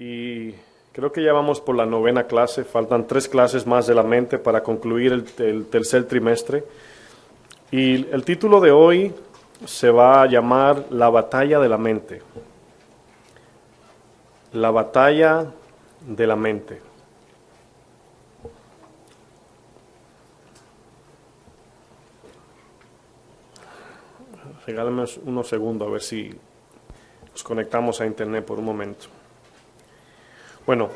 y creo que ya vamos por la 9ª clase. Faltan 3 clases más de la mente para concluir el tercer trimestre. Y el título de hoy se va a llamar La batalla de la mente. La batalla de la mente. Regálame unos segundos a ver si nos conectamos a internet por un momento. Bueno,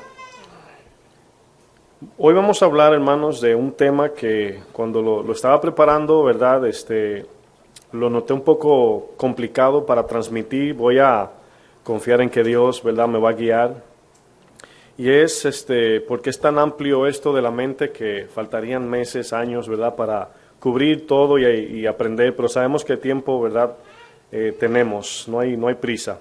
hoy vamos a hablar, hermanos, de un tema que cuando lo estaba preparando, ¿verdad? Lo noté un poco complicado para transmitir. Voy a confiar en que Dios, ¿verdad?, me va a guiar. Y es porque es tan amplio esto de la mente que faltarían meses, años, ¿verdad?, para cubrir todo y aprender, pero sabemos que tiempo, ¿verdad?, tenemos, no hay prisa.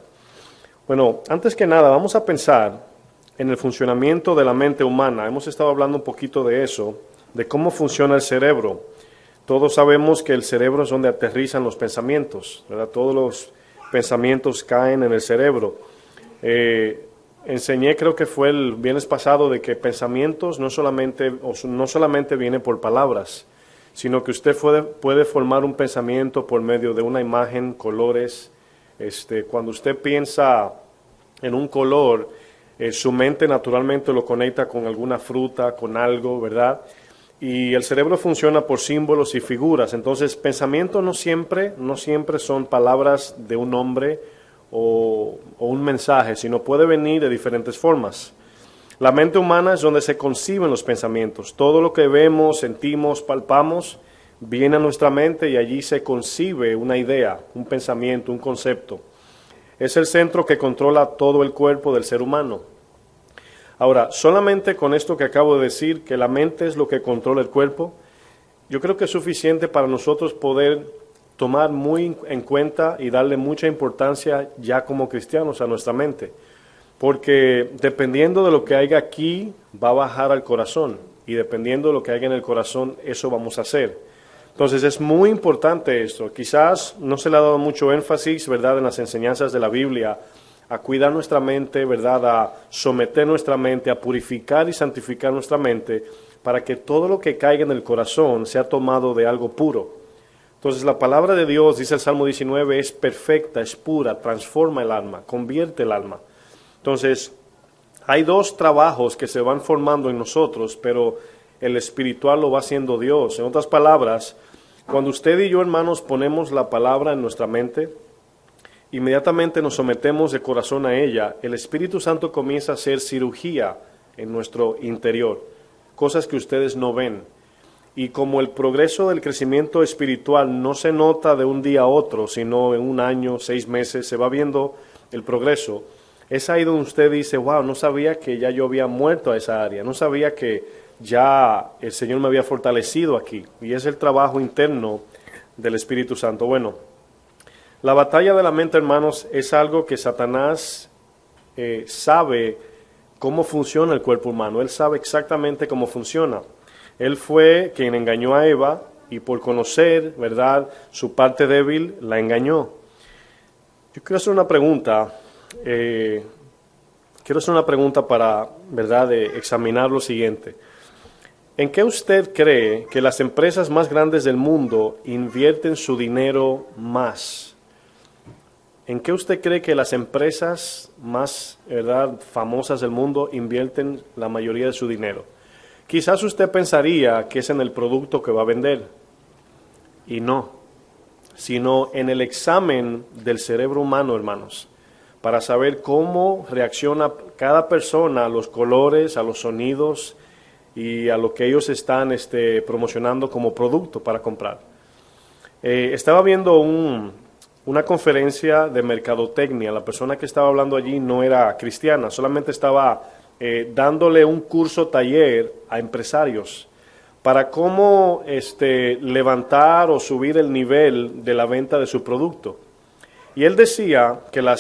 Bueno, antes que nada, vamos a pensar en el funcionamiento de la mente humana. Hemos estado hablando un poquito de eso, de cómo funciona el cerebro. Todos sabemos que el cerebro es donde aterrizan los pensamientos, ¿verdad? Todos los pensamientos caen en el cerebro. Enseñé, creo que fue el viernes pasado, de que pensamientos no solamente vienen por palabras, sino que usted puede formar un pensamiento por medio de una imagen, colores. Cuando usted piensa en un color, su mente naturalmente lo conecta con alguna fruta, con algo, ¿verdad? Y el cerebro funciona por símbolos y figuras. Entonces, pensamientos no siempre son palabras de un nombre o un mensaje, sino puede venir de diferentes formas. La mente humana es donde se conciben los pensamientos. Todo lo que vemos, sentimos, palpamos, viene a nuestra mente y allí se concibe una idea, un pensamiento, un concepto. Es el centro que controla todo el cuerpo del ser humano. Ahora, solamente con esto que acabo de decir, que la mente es lo que controla el cuerpo, yo creo que es suficiente para nosotros poder tomar muy en cuenta y darle mucha importancia ya como cristianos a nuestra mente. Porque dependiendo de lo que haya aquí, va a bajar al corazón. Y dependiendo de lo que haya en el corazón, eso vamos a hacer. Entonces es muy importante esto. Quizás no se le ha dado mucho énfasis, ¿verdad?, en las enseñanzas de la Biblia, a cuidar nuestra mente, ¿verdad?, a someter nuestra mente, a purificar y santificar nuestra mente, para que todo lo que caiga en el corazón sea tomado de algo puro. Entonces la palabra de Dios, dice el Salmo 19, es perfecta, es pura, transforma el alma, convierte el alma. Entonces, hay 2 trabajos que se van formando en nosotros, pero el espiritual lo va haciendo Dios. En otras palabras, cuando usted y yo, hermanos, ponemos la palabra en nuestra mente, inmediatamente nos sometemos de corazón a ella, el Espíritu Santo comienza a hacer cirugía en nuestro interior, cosas que ustedes no ven. Y como el progreso del crecimiento espiritual no se nota de un día a otro, sino en un año, 6 meses, se va viendo el progreso. Es ahí donde usted dice, wow, no sabía que ya yo había muerto a esa área, no sabía que ya el Señor me había fortalecido aquí. Y es el trabajo interno del Espíritu Santo. Bueno, la batalla de la mente, hermanos, es algo que Satanás sabe cómo funciona el cuerpo humano. Él sabe exactamente cómo funciona. Él fue quien engañó a Eva y por conocer, ¿verdad?, su parte débil, la engañó. Yo quiero hacer una pregunta. Para, ¿verdad?, examinar lo siguiente. ¿En qué usted cree que las empresas más grandes del mundo invierten su dinero más? ¿En qué usted cree que las empresas más, ¿verdad?, famosas del mundo invierten la mayoría de su dinero? Quizás usted pensaría que es en el producto que va a vender, y no, sino en el examen del cerebro humano, hermanos, para saber cómo reacciona cada persona a los colores, a los sonidos y a lo que ellos están promocionando como producto para comprar. Estaba viendo una conferencia de mercadotecnia. La persona que estaba hablando allí no era cristiana, solamente estaba dándole un curso taller a empresarios para cómo levantar o subir el nivel de la venta de su producto. Y él decía que la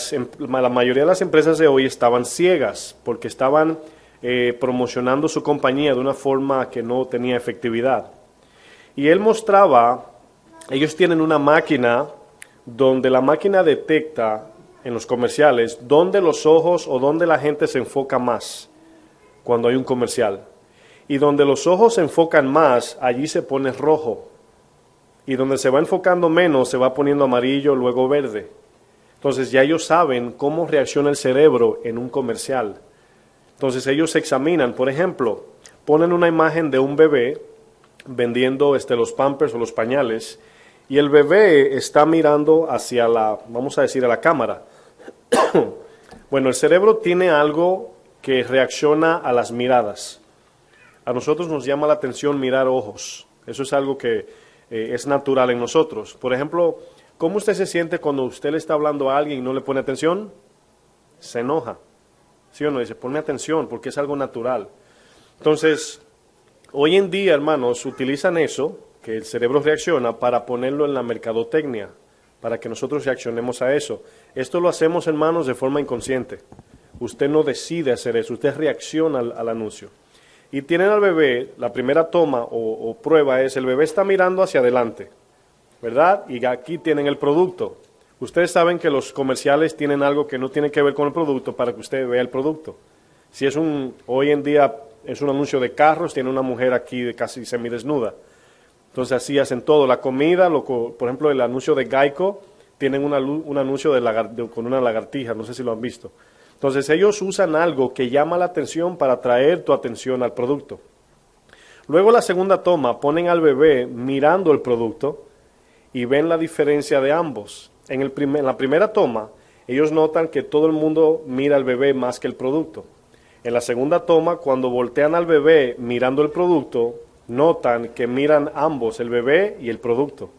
mayoría de las empresas de hoy estaban ciegas porque estaban promocionando su compañía de una forma que no tenía efectividad. Y él mostraba, ellos tienen una máquina donde la máquina detecta en los comerciales, dónde los ojos o dónde la gente se enfoca más cuando hay un comercial. Y donde los ojos se enfocan más, allí se pone rojo. Y donde se va enfocando menos, se va poniendo amarillo, luego verde. Entonces ya ellos saben cómo reacciona el cerebro en un comercial. Entonces ellos examinan, por ejemplo, ponen una imagen de un bebé vendiendo los Pampers o los pañales, y el bebé está mirando hacia vamos a decir, a la cámara. Bueno, el cerebro tiene algo que reacciona a las miradas. A nosotros nos llama la atención mirar ojos. Eso es algo que es natural en nosotros. Por ejemplo, ¿cómo usted se siente cuando usted le está hablando a alguien y no le pone atención? Se enoja. ¿Sí o no? Dice, ponme atención porque es algo natural. Entonces, hoy en día, hermanos, utilizan eso, que el cerebro reacciona, para ponerlo en la mercadotecnia, para que nosotros reaccionemos a eso. Esto lo hacemos, hermanos, de forma inconsciente. Usted no decide hacer eso, usted reacciona al anuncio. Y tienen al bebé, la primera toma o prueba es, el bebé está mirando hacia adelante, ¿verdad? Y aquí tienen el producto. Ustedes saben que los comerciales tienen algo que no tiene que ver con el producto para que usted vea el producto. Si es hoy en día es un anuncio de carros, tiene una mujer aquí casi semidesnuda. Entonces así hacen todo. La comida, por ejemplo, el anuncio de Geico, tienen un anuncio con una lagartija, no sé si lo han visto. Entonces ellos usan algo que llama la atención para atraer tu atención al producto. Luego la segunda toma, ponen al bebé mirando el producto y ven la diferencia de ambos. En la primera toma, ellos notan que todo el mundo mira al bebé más que el producto. En la segunda toma, cuando voltean al bebé mirando el producto, notan que miran ambos, el bebé y el producto.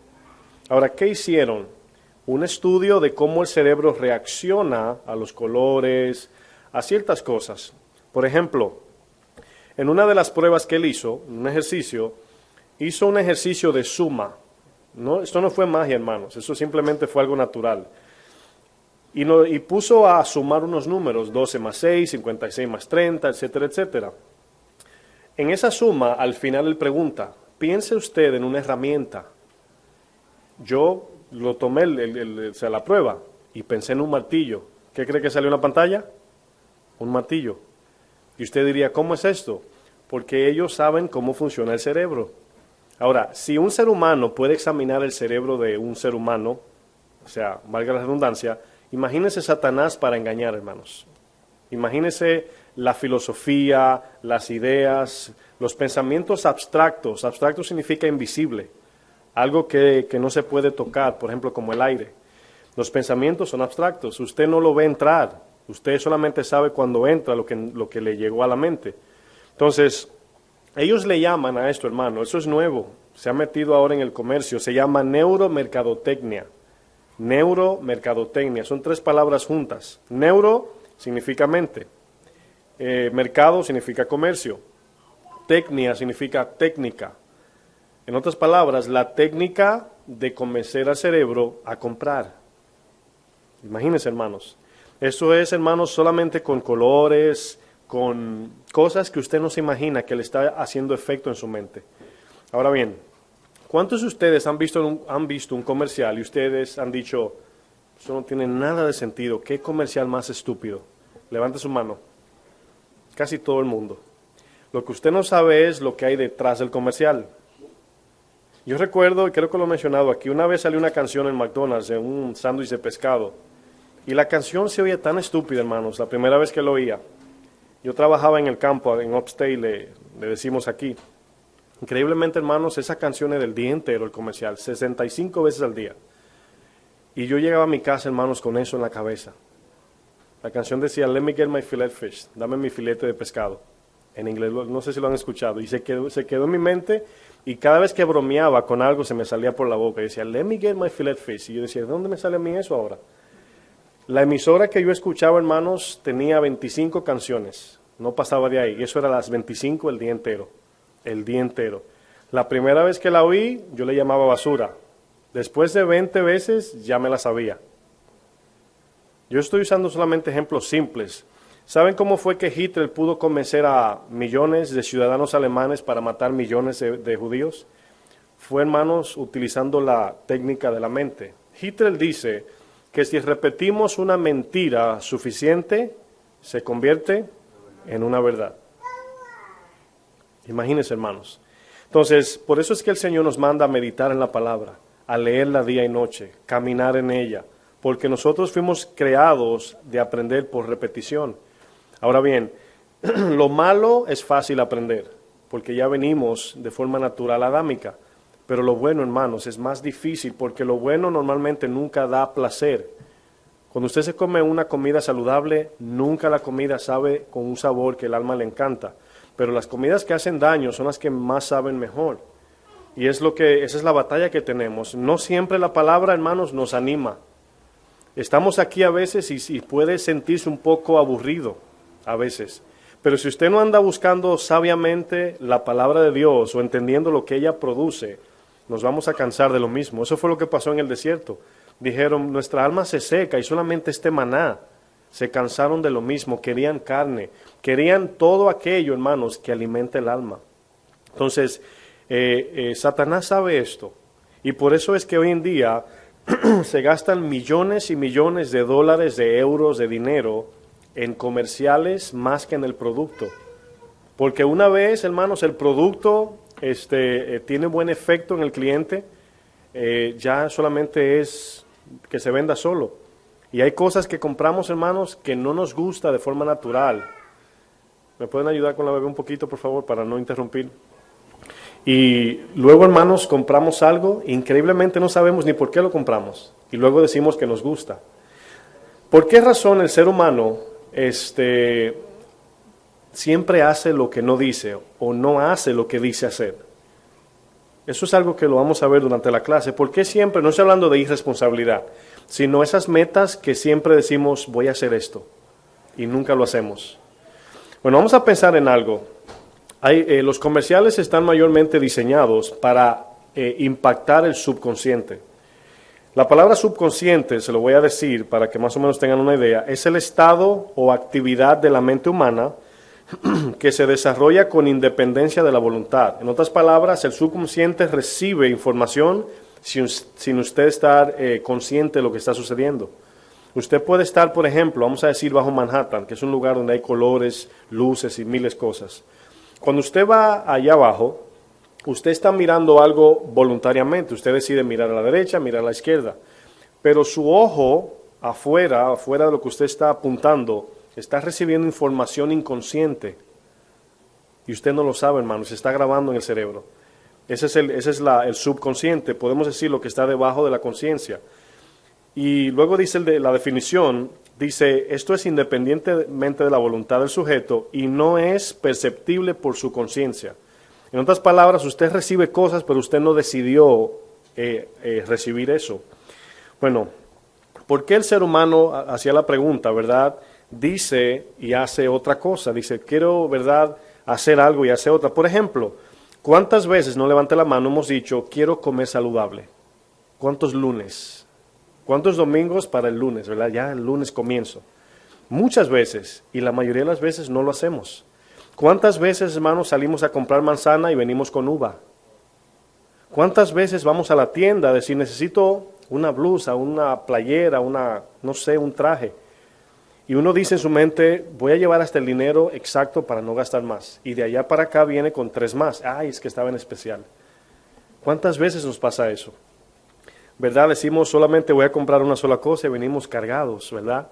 Ahora, ¿qué hicieron? Un estudio de cómo el cerebro reacciona a los colores, a ciertas cosas. Por ejemplo, en una de las pruebas que él hizo un ejercicio de suma. Esto no fue magia, hermanos, eso simplemente fue algo natural. Y puso a sumar unos números, 12 más 6, 56 más 30, etcétera, etcétera. En esa suma, al final él pregunta, piense usted en una herramienta. Yo lo tomé la prueba y pensé en un martillo. ¿Qué cree que salió en la pantalla? Un martillo. Y usted diría, ¿cómo es esto? Porque ellos saben cómo funciona el cerebro. Ahora, si un ser humano puede examinar el cerebro de un ser humano, o sea, valga la redundancia, imagínese Satanás para engañar, hermanos. Imagínese la filosofía, las ideas, los pensamientos abstractos. Abstracto significa invisible. Algo que no se puede tocar, por ejemplo, como el aire. Los pensamientos son abstractos, usted no lo ve entrar, usted solamente sabe cuando entra lo que le llegó a la mente. Entonces, ellos le llaman a esto, hermano, eso es nuevo, se ha metido ahora en el comercio, se llama neuromercadotecnia. Neuromercadotecnia, son tres palabras juntas. Neuro significa mente, mercado significa comercio, tecnia significa técnica. En otras palabras, la técnica de convencer al cerebro a comprar. Imagínense, hermanos. Eso es, hermanos, solamente con colores, con cosas que usted no se imagina que le está haciendo efecto en su mente. Ahora bien, ¿cuántos de ustedes han visto un comercial y ustedes han dicho, eso no tiene nada de sentido, qué comercial más estúpido? Levante su mano. Casi todo el mundo. Lo que usted no sabe es lo que hay detrás del comercial. Yo recuerdo, y creo que lo he mencionado aquí, una vez salió una canción en McDonald's de un sándwich de pescado. Y la canción se oía tan estúpida, hermanos, la primera vez que lo oía. Yo trabajaba en el campo, en Upstate, le decimos aquí. Increíblemente, hermanos, esa canción es del día entero, el comercial, 65 veces al día. Y yo llegaba a mi casa, hermanos, con eso en la cabeza. La canción decía, let me get my fillet fish, dame mi filete de pescado. En inglés, no sé si lo han escuchado. Y se quedó en mi mente. Y cada vez que bromeaba con algo se me salía por la boca y decía, let me get my fillet fish. Y yo decía, ¿de dónde me sale a mí eso ahora? La emisora que yo escuchaba, hermanos, tenía 25 canciones. No pasaba de ahí. Y eso era las 25 el día entero. El día entero. La primera vez que la oí, yo le llamaba basura. Después de 20 veces, ya me la sabía. Yo estoy usando solamente ejemplos simples. ¿Saben cómo fue que Hitler pudo convencer a millones de ciudadanos alemanes para matar millones de judíos? Fue, hermanos, utilizando la técnica de la mente. Hitler dice que si repetimos una mentira suficiente, se convierte en una verdad. Imagínense, hermanos. Entonces, por eso es que el Señor nos manda a meditar en la palabra, a leerla día y noche, caminar en ella, porque nosotros fuimos creados de aprender por repetición. Ahora bien, lo malo es fácil aprender, porque ya venimos de forma natural adámica, pero lo bueno, hermanos, es más difícil, porque lo bueno normalmente nunca da placer. Cuando usted se come una comida saludable, nunca la comida sabe con un sabor que el alma le encanta. Pero las comidas que hacen daño son las que más saben mejor. Y esa es la batalla que tenemos. No siempre la palabra, hermanos, nos anima. Estamos aquí a veces y puede sentirse un poco aburrido a veces. Pero si usted no anda buscando sabiamente la palabra de Dios o entendiendo lo que ella produce, nos vamos a cansar de lo mismo. Eso fue lo que pasó en el desierto. Dijeron, nuestra alma se seca y solamente este maná. Se cansaron de lo mismo, querían carne, querían todo aquello, hermanos, que alimenta el alma. Entonces, Satanás sabe esto, y por eso es que hoy en día se gastan millones y millones de dólares, de euros, de dinero en comerciales más que en el producto. Porque una vez, hermanos, el producto tiene buen efecto en el cliente, ya solamente es que se venda solo. Y hay cosas que compramos, hermanos, que no nos gusta de forma natural. ¿Me pueden ayudar con la bebé un poquito, por favor, para no interrumpir? Y luego, hermanos, compramos algo, increíblemente no sabemos ni por qué lo compramos. Y luego decimos que nos gusta. ¿Por qué razón el ser humano siempre hace lo que no dice o no hace lo que dice hacer? Eso es algo que lo vamos a ver durante la clase. ¿Por qué siempre? No estoy hablando de irresponsabilidad, sino esas metas que siempre decimos, voy a hacer esto, y nunca lo hacemos. Bueno, vamos a pensar en algo. Los comerciales están mayormente diseñados para impactar el subconsciente. La palabra subconsciente, se lo voy a decir para que más o menos tengan una idea, es el estado o actividad de la mente humana que se desarrolla con independencia de la voluntad. En otras palabras, el subconsciente recibe información sin usted estar consciente de lo que está sucediendo. Usted puede estar, por ejemplo, vamos a decir bajo Manhattan, que es un lugar donde hay colores, luces y miles de cosas. Cuando usted va allá abajo, usted está mirando algo voluntariamente. Usted decide mirar a la derecha, mirar a la izquierda. Pero su ojo afuera de lo que usted está apuntando, está recibiendo información inconsciente. Y usted no lo sabe, hermano, se está grabando en el cerebro. Ese es el subconsciente, podemos decir lo que está debajo de la conciencia. Y luego dice la definición, dice, esto es independientemente de la voluntad del sujeto y no es perceptible por su conciencia. En otras palabras, usted recibe cosas, pero usted no decidió recibir eso. Bueno, ¿por qué el ser humano hacía la pregunta, verdad? Dice y hace otra cosa. Dice, quiero, verdad, hacer algo y hace otra. Por ejemplo, ¿cuántas veces, no levante la mano, hemos dicho, quiero comer saludable? ¿Cuántos lunes? ¿Cuántos domingos para el lunes, verdad? Ya el lunes comienzo. Muchas veces, y la mayoría de las veces no lo hacemos. ¿Cuántas veces, hermanos, salimos a comprar manzana y venimos con uva? ¿Cuántas veces vamos a la tienda a decir, necesito una blusa, una playera, no sé, un traje? Y uno dice en su mente, voy a llevar hasta el dinero exacto para no gastar más. Y de allá para acá viene con 3 más. Ay, es que estaba en especial. ¿Cuántas veces nos pasa eso? ¿Verdad? Decimos, solamente voy a comprar una sola cosa y venimos cargados, ¿verdad?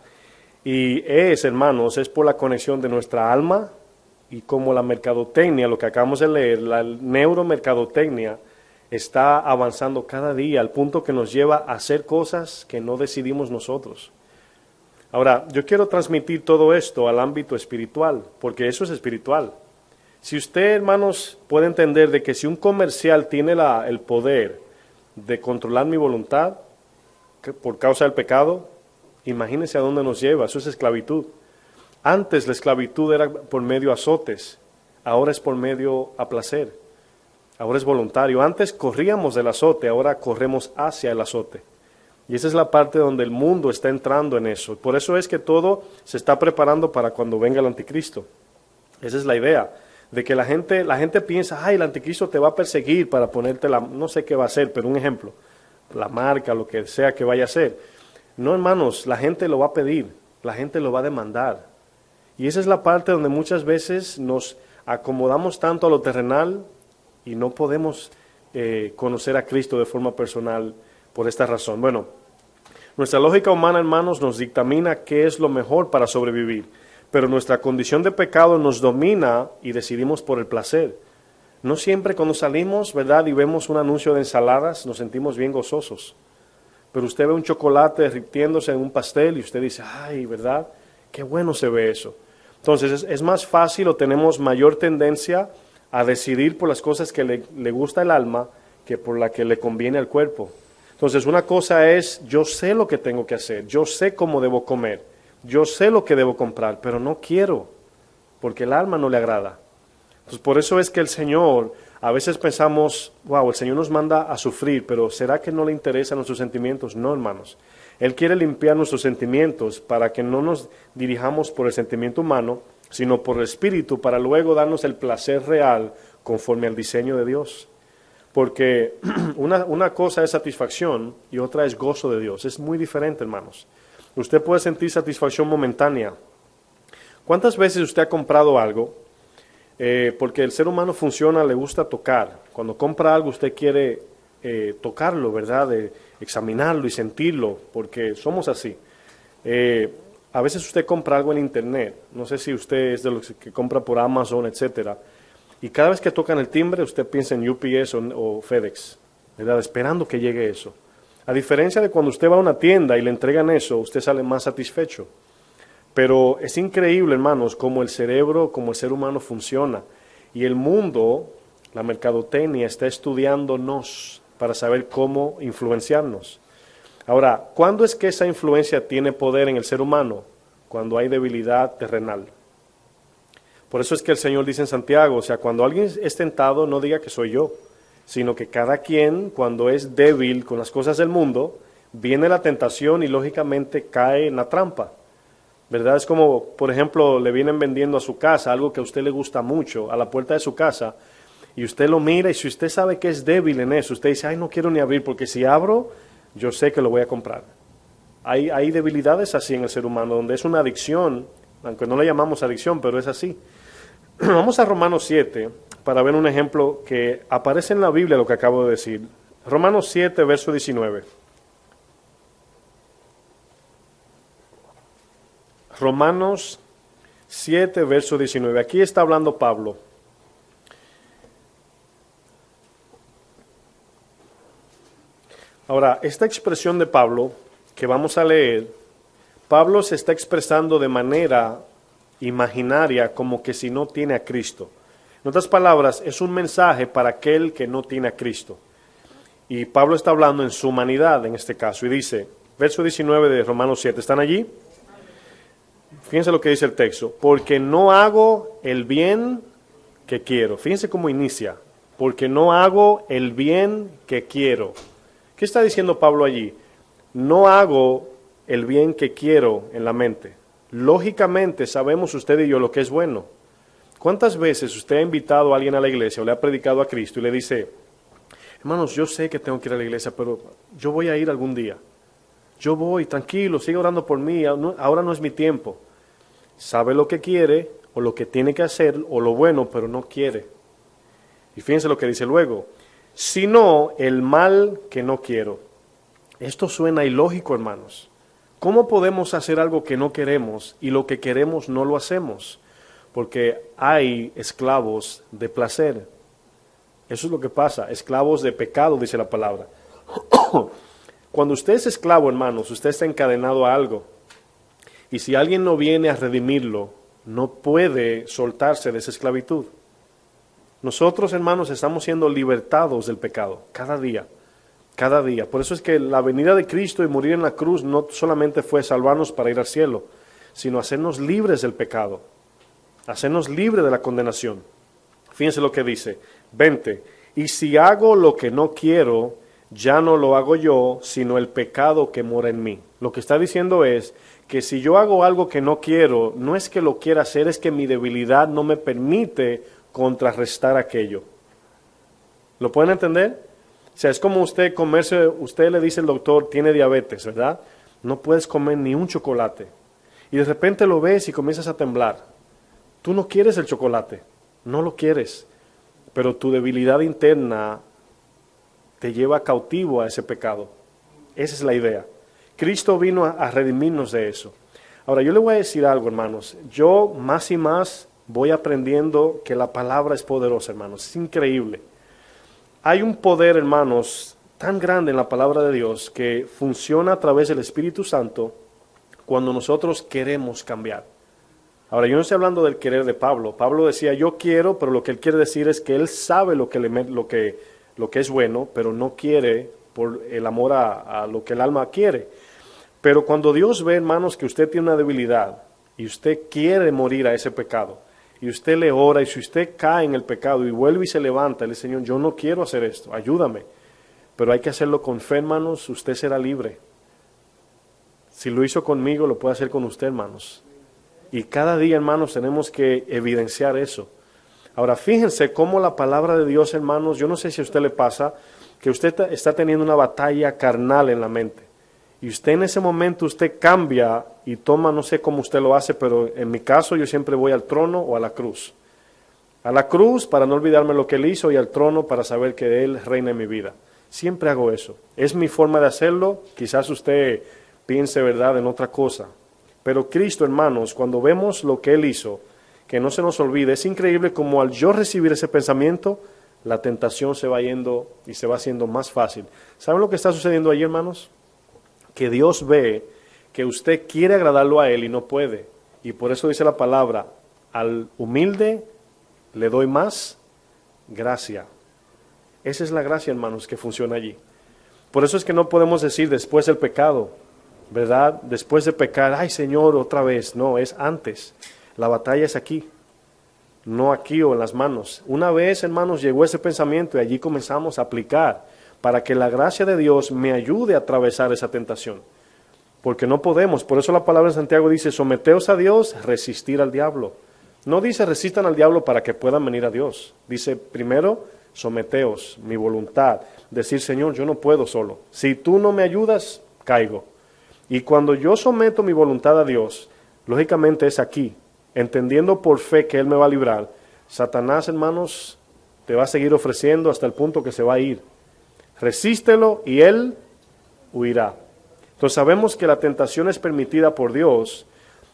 Y hermanos, es por la conexión de nuestra alma y como la mercadotecnia, lo que acabamos de leer, la neuromercadotecnia está avanzando cada día al punto que nos lleva a hacer cosas que no decidimos nosotros. Ahora, yo quiero transmitir todo esto al ámbito espiritual, porque eso es espiritual. Si usted, hermanos, puede entender de que si un comercial tiene el poder de controlar mi voluntad por causa del pecado, imagínense a dónde nos lleva. Eso es esclavitud. Antes la esclavitud era por medio de azotes, ahora es por medio a placer, ahora es voluntario. Antes corríamos del azote, ahora corremos hacia el azote. Y esa es la parte donde el mundo está entrando en eso. Por eso es que todo se está preparando para cuando venga el anticristo. Esa es la idea, de que la gente piensa, ay, el anticristo te va a perseguir para ponerte no sé qué va a hacer, pero un ejemplo, la marca, lo que sea que vaya a hacer. No, hermanos, la gente lo va a pedir, la gente lo va a demandar. Y esa es la parte donde muchas veces nos acomodamos tanto a lo terrenal y no podemos conocer a Cristo de forma personal por esta razón. Bueno, nuestra lógica humana, hermanos, nos dictamina qué es lo mejor para sobrevivir, pero nuestra condición de pecado nos domina y decidimos por el placer. No siempre cuando salimos, ¿verdad?, y vemos un anuncio de ensaladas, nos sentimos bien gozosos. Pero usted ve un chocolate derritiéndose en un pastel y usted dice, ay, ¿verdad? Qué bueno se ve eso. Entonces es más fácil o tenemos mayor tendencia a decidir por las cosas que le gusta el alma que por la que le conviene al cuerpo. Entonces una cosa es, yo sé lo que tengo que hacer, yo sé cómo debo comer, yo sé lo que debo comprar, pero no quiero, porque el alma no le agrada. Entonces por eso es que el Señor, a veces pensamos, wow, el Señor nos manda a sufrir, pero ¿será que no le interesan nuestros sentimientos? No, hermanos. Él quiere limpiar nuestros sentimientos para que no nos dirijamos por el sentimiento humano, sino por el Espíritu, para luego darnos el placer real conforme al diseño de Dios. Porque una cosa es satisfacción y otra es gozo de Dios. Es muy diferente, hermanos. Usted puede sentir satisfacción momentánea. ¿Cuántas veces usted ha comprado algo? Porque el ser humano funciona, le gusta tocar. Cuando compra algo usted quiere tocarlo, ¿verdad? Examinarlo y sentirlo, porque somos así. A veces usted compra algo en internet, no sé si usted es de los que compra por Amazon, etcétera, y cada vez que tocan el timbre usted piensa en UPS o FedEx, ¿verdad? Esperando que llegue eso. A diferencia de cuando usted va a una tienda y le entregan eso, usted sale más satisfecho. Pero es increíble, hermanos, cómo el cerebro, cómo el ser humano funciona. Y el mundo, la mercadotecnia, está estudiándonos para saber cómo influenciarnos. Ahora, ¿cuándo es que esa influencia tiene poder en el ser humano? Cuando hay debilidad terrenal. Por eso es que el Señor dice en Santiago, o sea, cuando alguien es tentado, no diga que soy yo, sino que cada quien, cuando es débil con las cosas del mundo, viene la tentación y lógicamente cae en la trampa. ¿Verdad? Es como, por ejemplo, le vienen vendiendo a su casa algo que a usted le gusta mucho, a la puerta de su casa, y usted lo mira y si usted sabe que es débil en eso, usted dice, ay, no quiero ni abrir porque si abro, yo sé que lo voy a comprar. Hay debilidades así en el ser humano, donde es una adicción, aunque no le llamamos adicción, pero es así. Vamos a Romanos 7 para ver un ejemplo que aparece en la Biblia, lo que acabo de decir. Romanos 7, verso 19. Romanos 7, verso 19. Aquí está hablando Pablo. Ahora, esta expresión de Pablo que vamos a leer, Pablo se está expresando de manera imaginaria como que si no tiene a Cristo. En otras palabras, es un mensaje para aquel que no tiene a Cristo. Y Pablo está hablando en su humanidad en este caso. Y dice, verso 19 de Romanos 7, ¿están allí? Fíjense lo que dice el texto. Porque no hago el bien que quiero. Fíjense cómo inicia. Porque no hago el bien que quiero. ¿Qué está diciendo Pablo allí? No hago el bien que quiero en la mente. Lógicamente sabemos usted y yo lo que es bueno. ¿Cuántas veces usted ha invitado a alguien a la iglesia o le ha predicado a Cristo y le dice, hermanos, yo sé que tengo que ir a la iglesia, pero yo voy a ir algún día. Yo voy, tranquilo, sigue orando por mí, ahora no es mi tiempo. Sabe lo que quiere o lo que tiene que hacer o lo bueno, pero no quiere. Y fíjense lo que dice luego, sino el mal que no quiero. Esto suena ilógico, hermanos. ¿Cómo podemos hacer algo que no queremos y lo que queremos no lo hacemos? Porque hay esclavos de placer. Eso es lo que pasa, esclavos de pecado, dice la palabra. Cuando usted es esclavo, hermanos, usted está encadenado a algo. Y si alguien no viene a redimirlo, no puede soltarse de esa esclavitud. Nosotros, hermanos, estamos siendo libertados del pecado cada día. Cada día. Por eso es que la venida de Cristo y morir en la cruz no solamente fue salvarnos para ir al cielo, sino hacernos libres del pecado, hacernos libres de la condenación. Fíjense lo que dice, 20, y si hago lo que no quiero, ya no lo hago yo, sino el pecado que mora en mí. Lo que está diciendo es que si yo hago algo que no quiero, no es que lo quiera hacer, es que mi debilidad no me permite contrarrestar aquello. ¿Lo pueden entender? O sea, es como usted le dice al doctor, tiene diabetes, ¿verdad? No puedes comer ni un chocolate. Y de repente lo ves y comienzas a temblar. Tú no quieres el chocolate, no lo quieres, pero tu debilidad interna te lleva cautivo a ese pecado. Esa es la idea. Cristo vino a redimirnos de eso. Ahora, yo le voy a decir algo, hermanos. Yo más y más voy aprendiendo que la palabra es poderosa, hermanos. Es increíble. Hay un poder, hermanos, tan grande en la palabra de Dios que funciona a través del Espíritu Santo cuando nosotros queremos cambiar. Ahora, yo no estoy hablando del querer de Pablo. Pablo decía, yo quiero, pero lo que él quiere decir es que él sabe lo que es bueno, pero no quiere por el amor a lo que el alma quiere. Pero cuando Dios ve, hermanos, que usted tiene una debilidad y usted quiere morir a ese pecado, y usted le ora, y si usted cae en el pecado y vuelve y se levanta, le dice, Señor, yo no quiero hacer esto, ayúdame. Pero hay que hacerlo con fe, hermanos, usted será libre. Si lo hizo conmigo, lo puede hacer con usted, hermanos. Y cada día, hermanos, tenemos que evidenciar eso. Ahora, fíjense cómo la palabra de Dios, hermanos, yo no sé si a usted le pasa, que usted está teniendo una batalla carnal en la mente. Y usted en ese momento, usted cambia y toma, no sé cómo usted lo hace, pero en mi caso yo siempre voy al trono o a la cruz. A la cruz para no olvidarme lo que Él hizo y al trono para saber que Él reina en mi vida. Siempre hago eso. Es mi forma de hacerlo. Quizás usted piense, ¿verdad?, en otra cosa. Pero Cristo, hermanos, cuando vemos lo que Él hizo, que no se nos olvide, es increíble como al yo recibir ese pensamiento, la tentación se va yendo y se va haciendo más fácil. ¿Saben lo que está sucediendo ahí, hermanos? Que Dios ve que usted quiere agradarlo a Él y no puede. Y por eso dice la palabra, al humilde le doy más gracia. Esa es la gracia, hermanos, que funciona allí. Por eso es que no podemos decir después del pecado, ¿verdad? Después de pecar, ay Señor, otra vez. No, es antes. La batalla es aquí, no aquí o en las manos. Una vez, hermanos, llegó ese pensamiento y allí comenzamos a aplicar para que la gracia de Dios me ayude a atravesar esa tentación. Porque no podemos. Por eso la palabra de Santiago dice, someteos a Dios, resistir al diablo. No dice resistan al diablo para que puedan venir a Dios. Dice primero, someteos, mi voluntad. Decir, Señor, yo no puedo solo. Si tú no me ayudas, caigo. Y cuando yo someto mi voluntad a Dios, lógicamente es aquí, entendiendo por fe que Él me va a librar. Satanás, hermanos, te va a seguir ofreciendo hasta el punto que se va a ir. Resístelo y Él huirá. Entonces sabemos que la tentación es permitida por Dios,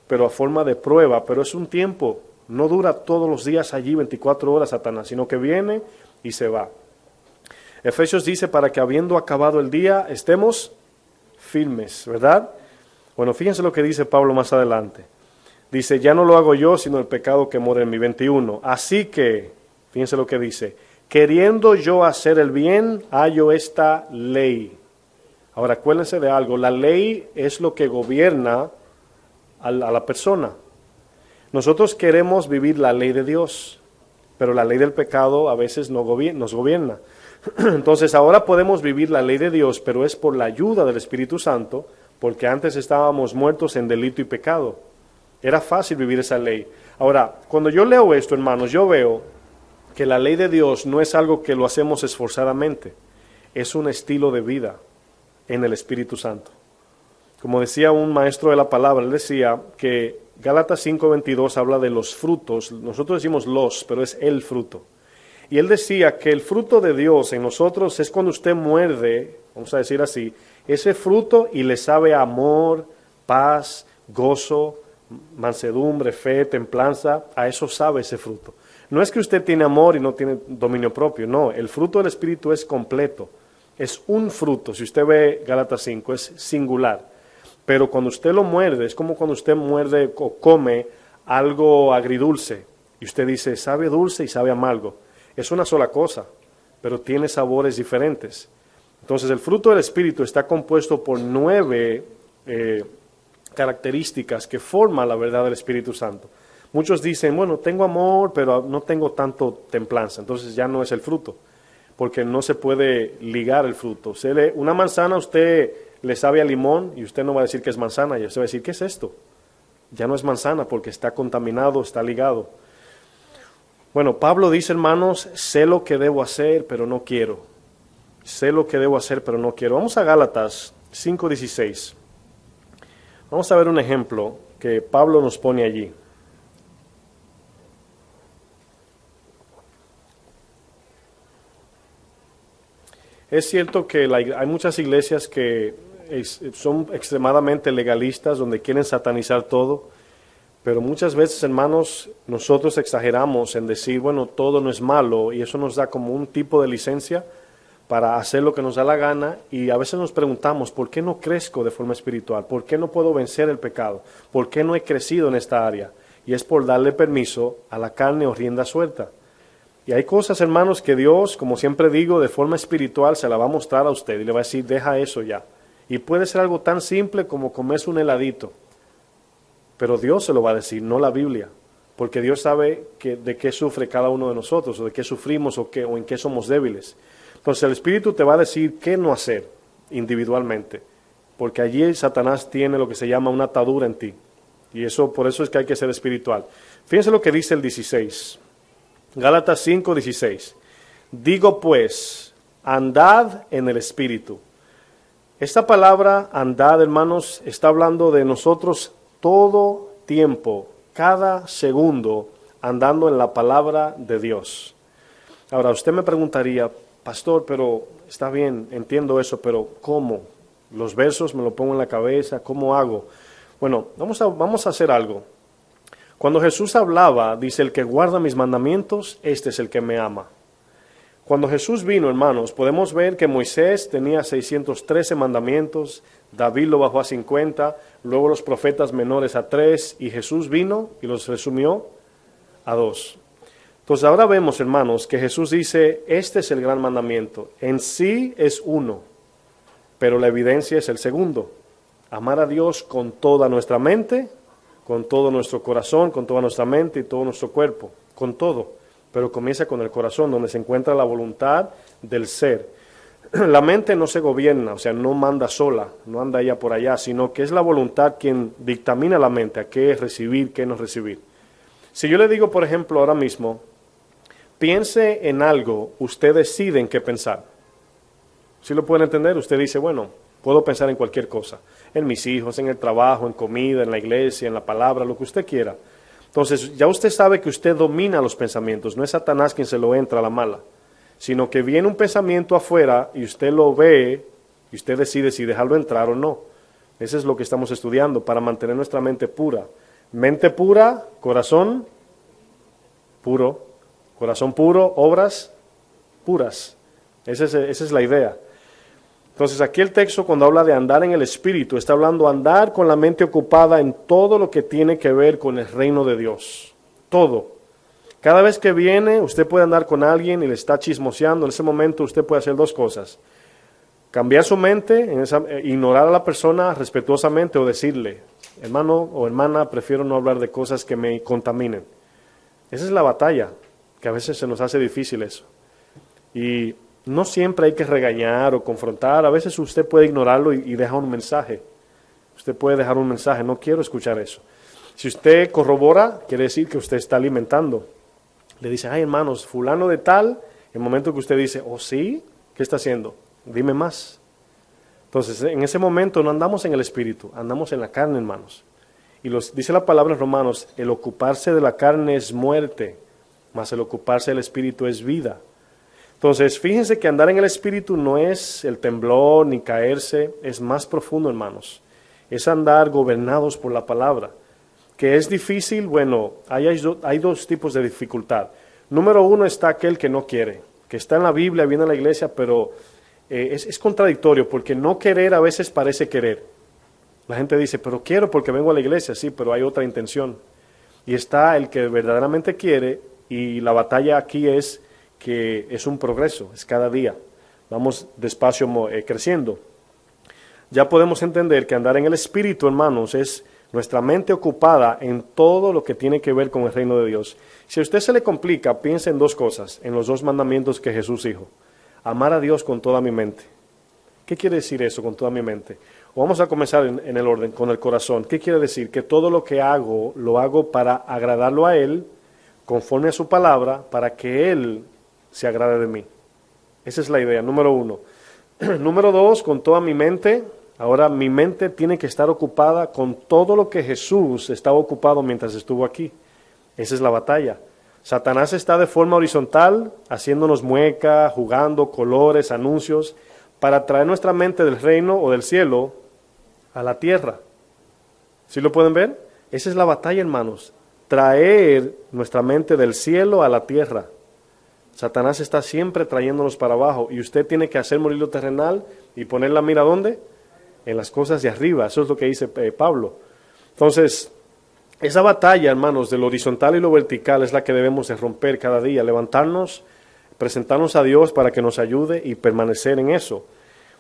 pero a forma de prueba, pero es un tiempo. No dura todos los días allí 24 horas Satanás, sino que viene y se va. Efesios dice, para que habiendo acabado el día, estemos firmes, ¿verdad? Bueno, fíjense lo que dice Pablo más adelante. Dice, ya no lo hago yo, sino el pecado que mora en mí. 21. Así que, fíjense lo que dice, queriendo yo hacer el bien, hallo esta ley. Ahora, acuérdense de algo, la ley es lo que gobierna a la persona. Nosotros queremos vivir la ley de Dios, pero la ley del pecado a veces nos gobierna. Entonces ahora podemos vivir la ley de Dios, pero es por la ayuda del Espíritu Santo, porque antes estábamos muertos en delito y pecado. Era fácil vivir esa ley. Ahora, cuando yo leo esto, hermanos, yo veo que la ley de Dios no es algo que lo hacemos esforzadamente, es un estilo de vida en el Espíritu Santo. Como decía un maestro de la palabra, él decía que Gálatas 5:22 habla de los frutos. Nosotros decimos los, pero es el fruto. Y él decía que el fruto de Dios en nosotros es cuando usted muerde, vamos a decir así, ese fruto y le sabe amor, paz, gozo, mansedumbre, fe, templanza, a eso sabe ese fruto. No es que usted tiene amor y no tiene dominio propio, no, el fruto del Espíritu es completo, es un fruto, si usted ve Gálatas 5, es singular, pero cuando usted lo muerde, es como cuando usted muerde o come algo agridulce, y usted dice, sabe dulce y sabe amargo, es una sola cosa, pero tiene sabores diferentes. Entonces el fruto del Espíritu está compuesto por 9 características que forman la verdad del Espíritu Santo. Muchos dicen, bueno, tengo amor, pero no tengo tanto templanza, entonces ya no es el fruto, porque no se puede ligar el fruto. Una manzana usted le sabe a limón y usted no va a decir que es manzana, y usted va a decir, ¿qué es esto? Ya no es manzana porque está contaminado, está ligado. Bueno, Pablo dice, hermanos, sé lo que debo hacer, pero no quiero. Sé lo que debo hacer, pero no quiero. Vamos a Gálatas 5:16. Vamos a ver un ejemplo que Pablo nos pone allí. Es cierto que hay muchas iglesias que son extremadamente legalistas, donde quieren satanizar todo, pero muchas veces, hermanos, nosotros exageramos en decir, bueno, todo no es malo, y eso nos da como un tipo de licencia para hacer lo que nos da la gana, y a veces nos preguntamos, ¿por qué no crezco de forma espiritual? ¿Por qué no puedo vencer el pecado? ¿Por qué no he crecido en esta área? Y es por darle permiso a la carne o rienda suelta. Y hay cosas, hermanos, que Dios, como siempre digo, de forma espiritual se la va a mostrar a usted y le va a decir, deja eso ya. Y puede ser algo tan simple como comerse un heladito, pero Dios se lo va a decir, no la Biblia, porque Dios sabe de qué sufre cada uno de nosotros, o de qué sufrimos, o en qué somos débiles. Entonces el Espíritu te va a decir qué no hacer individualmente, porque allí Satanás tiene lo que se llama una atadura en ti, y por eso es que hay que ser espiritual. Fíjense lo que dice el 16. Gálatas 5:16. Digo pues, andad en el Espíritu. Esta palabra, andad, hermanos, está hablando de nosotros todo tiempo, cada segundo, andando en la palabra de Dios. Ahora, usted me preguntaría, pastor, pero está bien, entiendo eso, pero ¿cómo? Los versos me lo pongo en la cabeza, ¿cómo hago? Bueno, vamos a hacer algo. Cuando Jesús hablaba, dice, el que guarda mis mandamientos, este es el que me ama. Cuando Jesús vino, hermanos, podemos ver que Moisés tenía 613 mandamientos, David lo bajó a 50, luego los profetas menores a 3, y Jesús vino y los resumió a 2. Entonces ahora vemos, hermanos, que Jesús dice, este es el gran mandamiento. En sí es uno, pero la evidencia es el segundo. Amar a Dios con toda nuestra mente, con todo nuestro corazón, con toda nuestra mente y todo nuestro cuerpo, con todo. Pero comienza con el corazón, donde se encuentra la voluntad del ser. La mente no se gobierna, o sea, no manda sola, no anda ella por allá, sino que es la voluntad quien dictamina la mente a qué es recibir, qué no recibir. Si yo le digo, por ejemplo, ahora mismo, piense en algo, usted decide en qué pensar. ¿Sí lo pueden entender? Usted dice, bueno, puedo pensar en cualquier cosa, en mis hijos, en el trabajo, en comida, en la iglesia, en la palabra, lo que usted quiera. Entonces, ya usted sabe que usted domina los pensamientos, no es Satanás quien se lo entra a la mala, sino que viene un pensamiento afuera y usted lo ve y usted decide si dejarlo entrar o no. Eso es lo que estamos estudiando para mantener nuestra mente pura. Mente pura, corazón puro, corazón puro, obras puras. Esa es la idea. Entonces aquí el texto cuando habla de andar en el Espíritu, está hablando andar con la mente ocupada en todo lo que tiene que ver con el reino de Dios. Todo. Cada vez que viene, usted puede andar con alguien y le está chismoseando, en ese momento usted puede hacer dos cosas. Cambiar su mente, ignorar a la persona respetuosamente o decirle, hermano o hermana, prefiero no hablar de cosas que me contaminen. Esa es la batalla, que a veces se nos hace difícil eso. Y no siempre hay que regañar o confrontar, a veces usted puede ignorarlo y dejar un mensaje. Usted puede dejar un mensaje, no quiero escuchar eso. Si usted corrobora, quiere decir que usted está alimentando. Le dice, ay hermanos, fulano de tal, el momento que usted dice, oh sí, ¿qué está haciendo? Dime más. Entonces, en ese momento no andamos en el espíritu, andamos en la carne, hermanos. Y dice la palabra en Romanos, el ocuparse de la carne es muerte, mas el ocuparse del espíritu es vida. Entonces, fíjense que andar en el Espíritu no es el temblor ni caerse, es más profundo, hermanos. Es andar gobernados por la palabra. Que es difícil, bueno, hay dos tipos de dificultad. Número uno está aquel que no quiere, que está en la Biblia, viene a la iglesia, pero es contradictorio, porque no querer a veces parece querer. La gente dice, pero quiero porque vengo a la iglesia, sí, pero hay otra intención. Y está el que verdaderamente quiere, y la batalla aquí es que es un progreso, es cada día. Vamos despacio creciendo. Ya podemos entender que andar en el Espíritu, hermanos, es nuestra mente ocupada en todo lo que tiene que ver con el reino de Dios. Si a usted se le complica, piense en dos cosas, en los dos mandamientos que Jesús dijo. Amar a Dios con toda mi mente. ¿Qué quiere decir eso, con toda mi mente? O vamos a comenzar en el orden, con el corazón. ¿Qué quiere decir? Que todo lo que hago, lo hago para agradarlo a Él, conforme a su palabra, para que Él se agrade de mí. Esa es la idea, número uno. Número dos, con toda mi mente, Ahora mi mente tiene que estar ocupada con todo lo que Jesús estaba ocupado mientras estuvo aquí. Esa es la batalla. Satanás está de forma horizontal, haciéndonos mueca, jugando, colores, anuncios, para traer nuestra mente del reino o del cielo a la tierra. ¿Sí lo pueden ver? Esa es la batalla, hermanos. Traer nuestra mente del cielo a la tierra. Satanás está siempre trayéndonos para abajo y usted tiene que hacer morir lo terrenal y poner la mira ¿dónde? En las cosas de arriba. Eso es lo que dice Pablo. Entonces, esa batalla, hermanos, de lo horizontal y lo vertical es la que debemos de romper cada día, levantarnos, presentarnos a Dios para que nos ayude y permanecer en eso.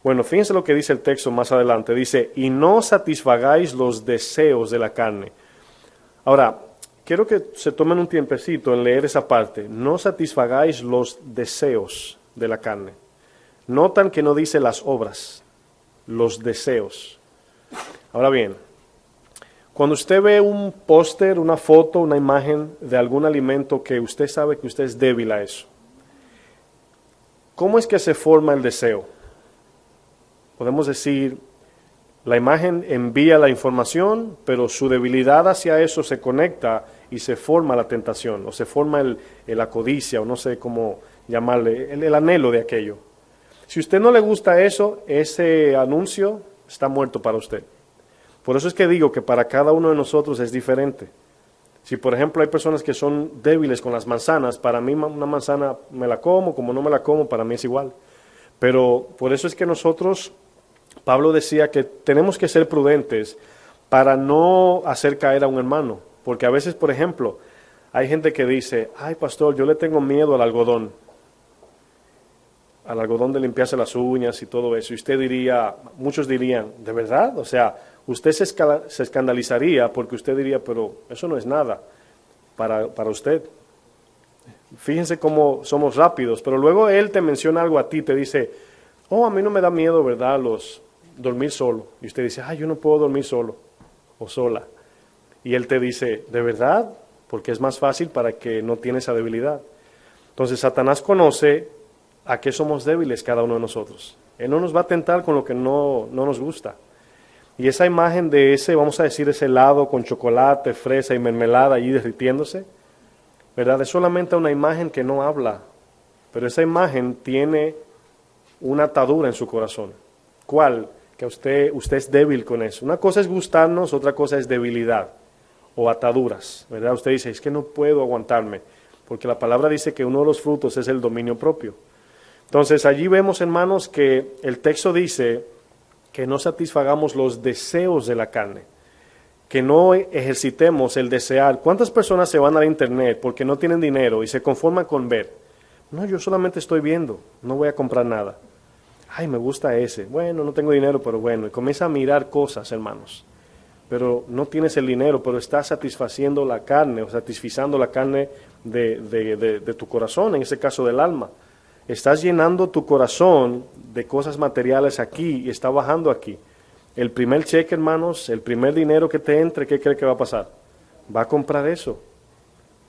Bueno, fíjense lo que dice el texto más adelante. Dice, y no satisfagáis los deseos de la carne. Ahora, quiero que se tomen un tiempecito en leer esa parte. No satisfagáis los deseos de la carne. Notan que no dice las obras, los deseos. Ahora bien, cuando usted ve un póster, una foto, una imagen de algún alimento que usted sabe que usted es débil a eso, ¿cómo es que se forma el deseo? Podemos decir, la imagen envía la información, pero su debilidad hacia eso se conecta y se forma la tentación, o se forma la codicia, o no sé cómo llamarle, el anhelo de aquello. Si a usted no le gusta eso, ese anuncio está muerto para usted. Por eso es que digo que para cada uno de nosotros es diferente. Si por ejemplo hay personas que son débiles con las manzanas, para mí una manzana me la como no me la como, para mí es igual. Pero por eso es que nosotros, Pablo decía que tenemos que ser prudentes para no hacer caer a un hermano. Porque a veces, por ejemplo, hay gente que dice, ay pastor, yo le tengo miedo al algodón de limpiarse las uñas y todo eso. Y usted diría, muchos dirían, ¿de verdad? O sea, usted se escandalizaría porque usted diría, pero eso no es nada para usted. Fíjense cómo somos rápidos, pero luego él te menciona algo a ti, te dice, a mí no me da miedo, ¿verdad?, dormir solo. Y usted dice, yo no puedo dormir solo o sola. Y él te dice, ¿de verdad? Porque es más fácil para que no tiene esa debilidad. Entonces Satanás conoce a qué somos débiles cada uno de nosotros. Él no nos va a tentar con lo que no nos gusta. Y esa imagen de ese, vamos a decir, ese helado con chocolate, fresa y mermelada allí derritiéndose, ¿verdad? Es solamente una imagen que no habla, pero esa imagen tiene una atadura en su corazón. ¿Cuál? Que usted es débil con eso. Una cosa es gustarnos, otra cosa es debilidad o ataduras, ¿verdad? Usted dice, es que no puedo aguantarme, porque la palabra dice que uno de los frutos es el dominio propio. Entonces allí vemos, hermanos, que el texto dice que no satisfagamos los deseos de la carne, que no ejercitemos el desear. ¿Cuántas personas se van al internet porque no tienen dinero y se conforman con ver? No, yo solamente estoy viendo, no voy a comprar nada. Ay, me gusta ese. Bueno, no tengo dinero, pero bueno. Y comienza a mirar cosas, hermanos. Pero no tienes el dinero, pero estás satisfaciendo la carne o satisfizando la carne de tu corazón, en ese caso del alma. Estás llenando tu corazón de cosas materiales aquí y está bajando aquí. El primer cheque, hermanos, el primer dinero que te entre, ¿qué cree que va a pasar? Va a comprar eso.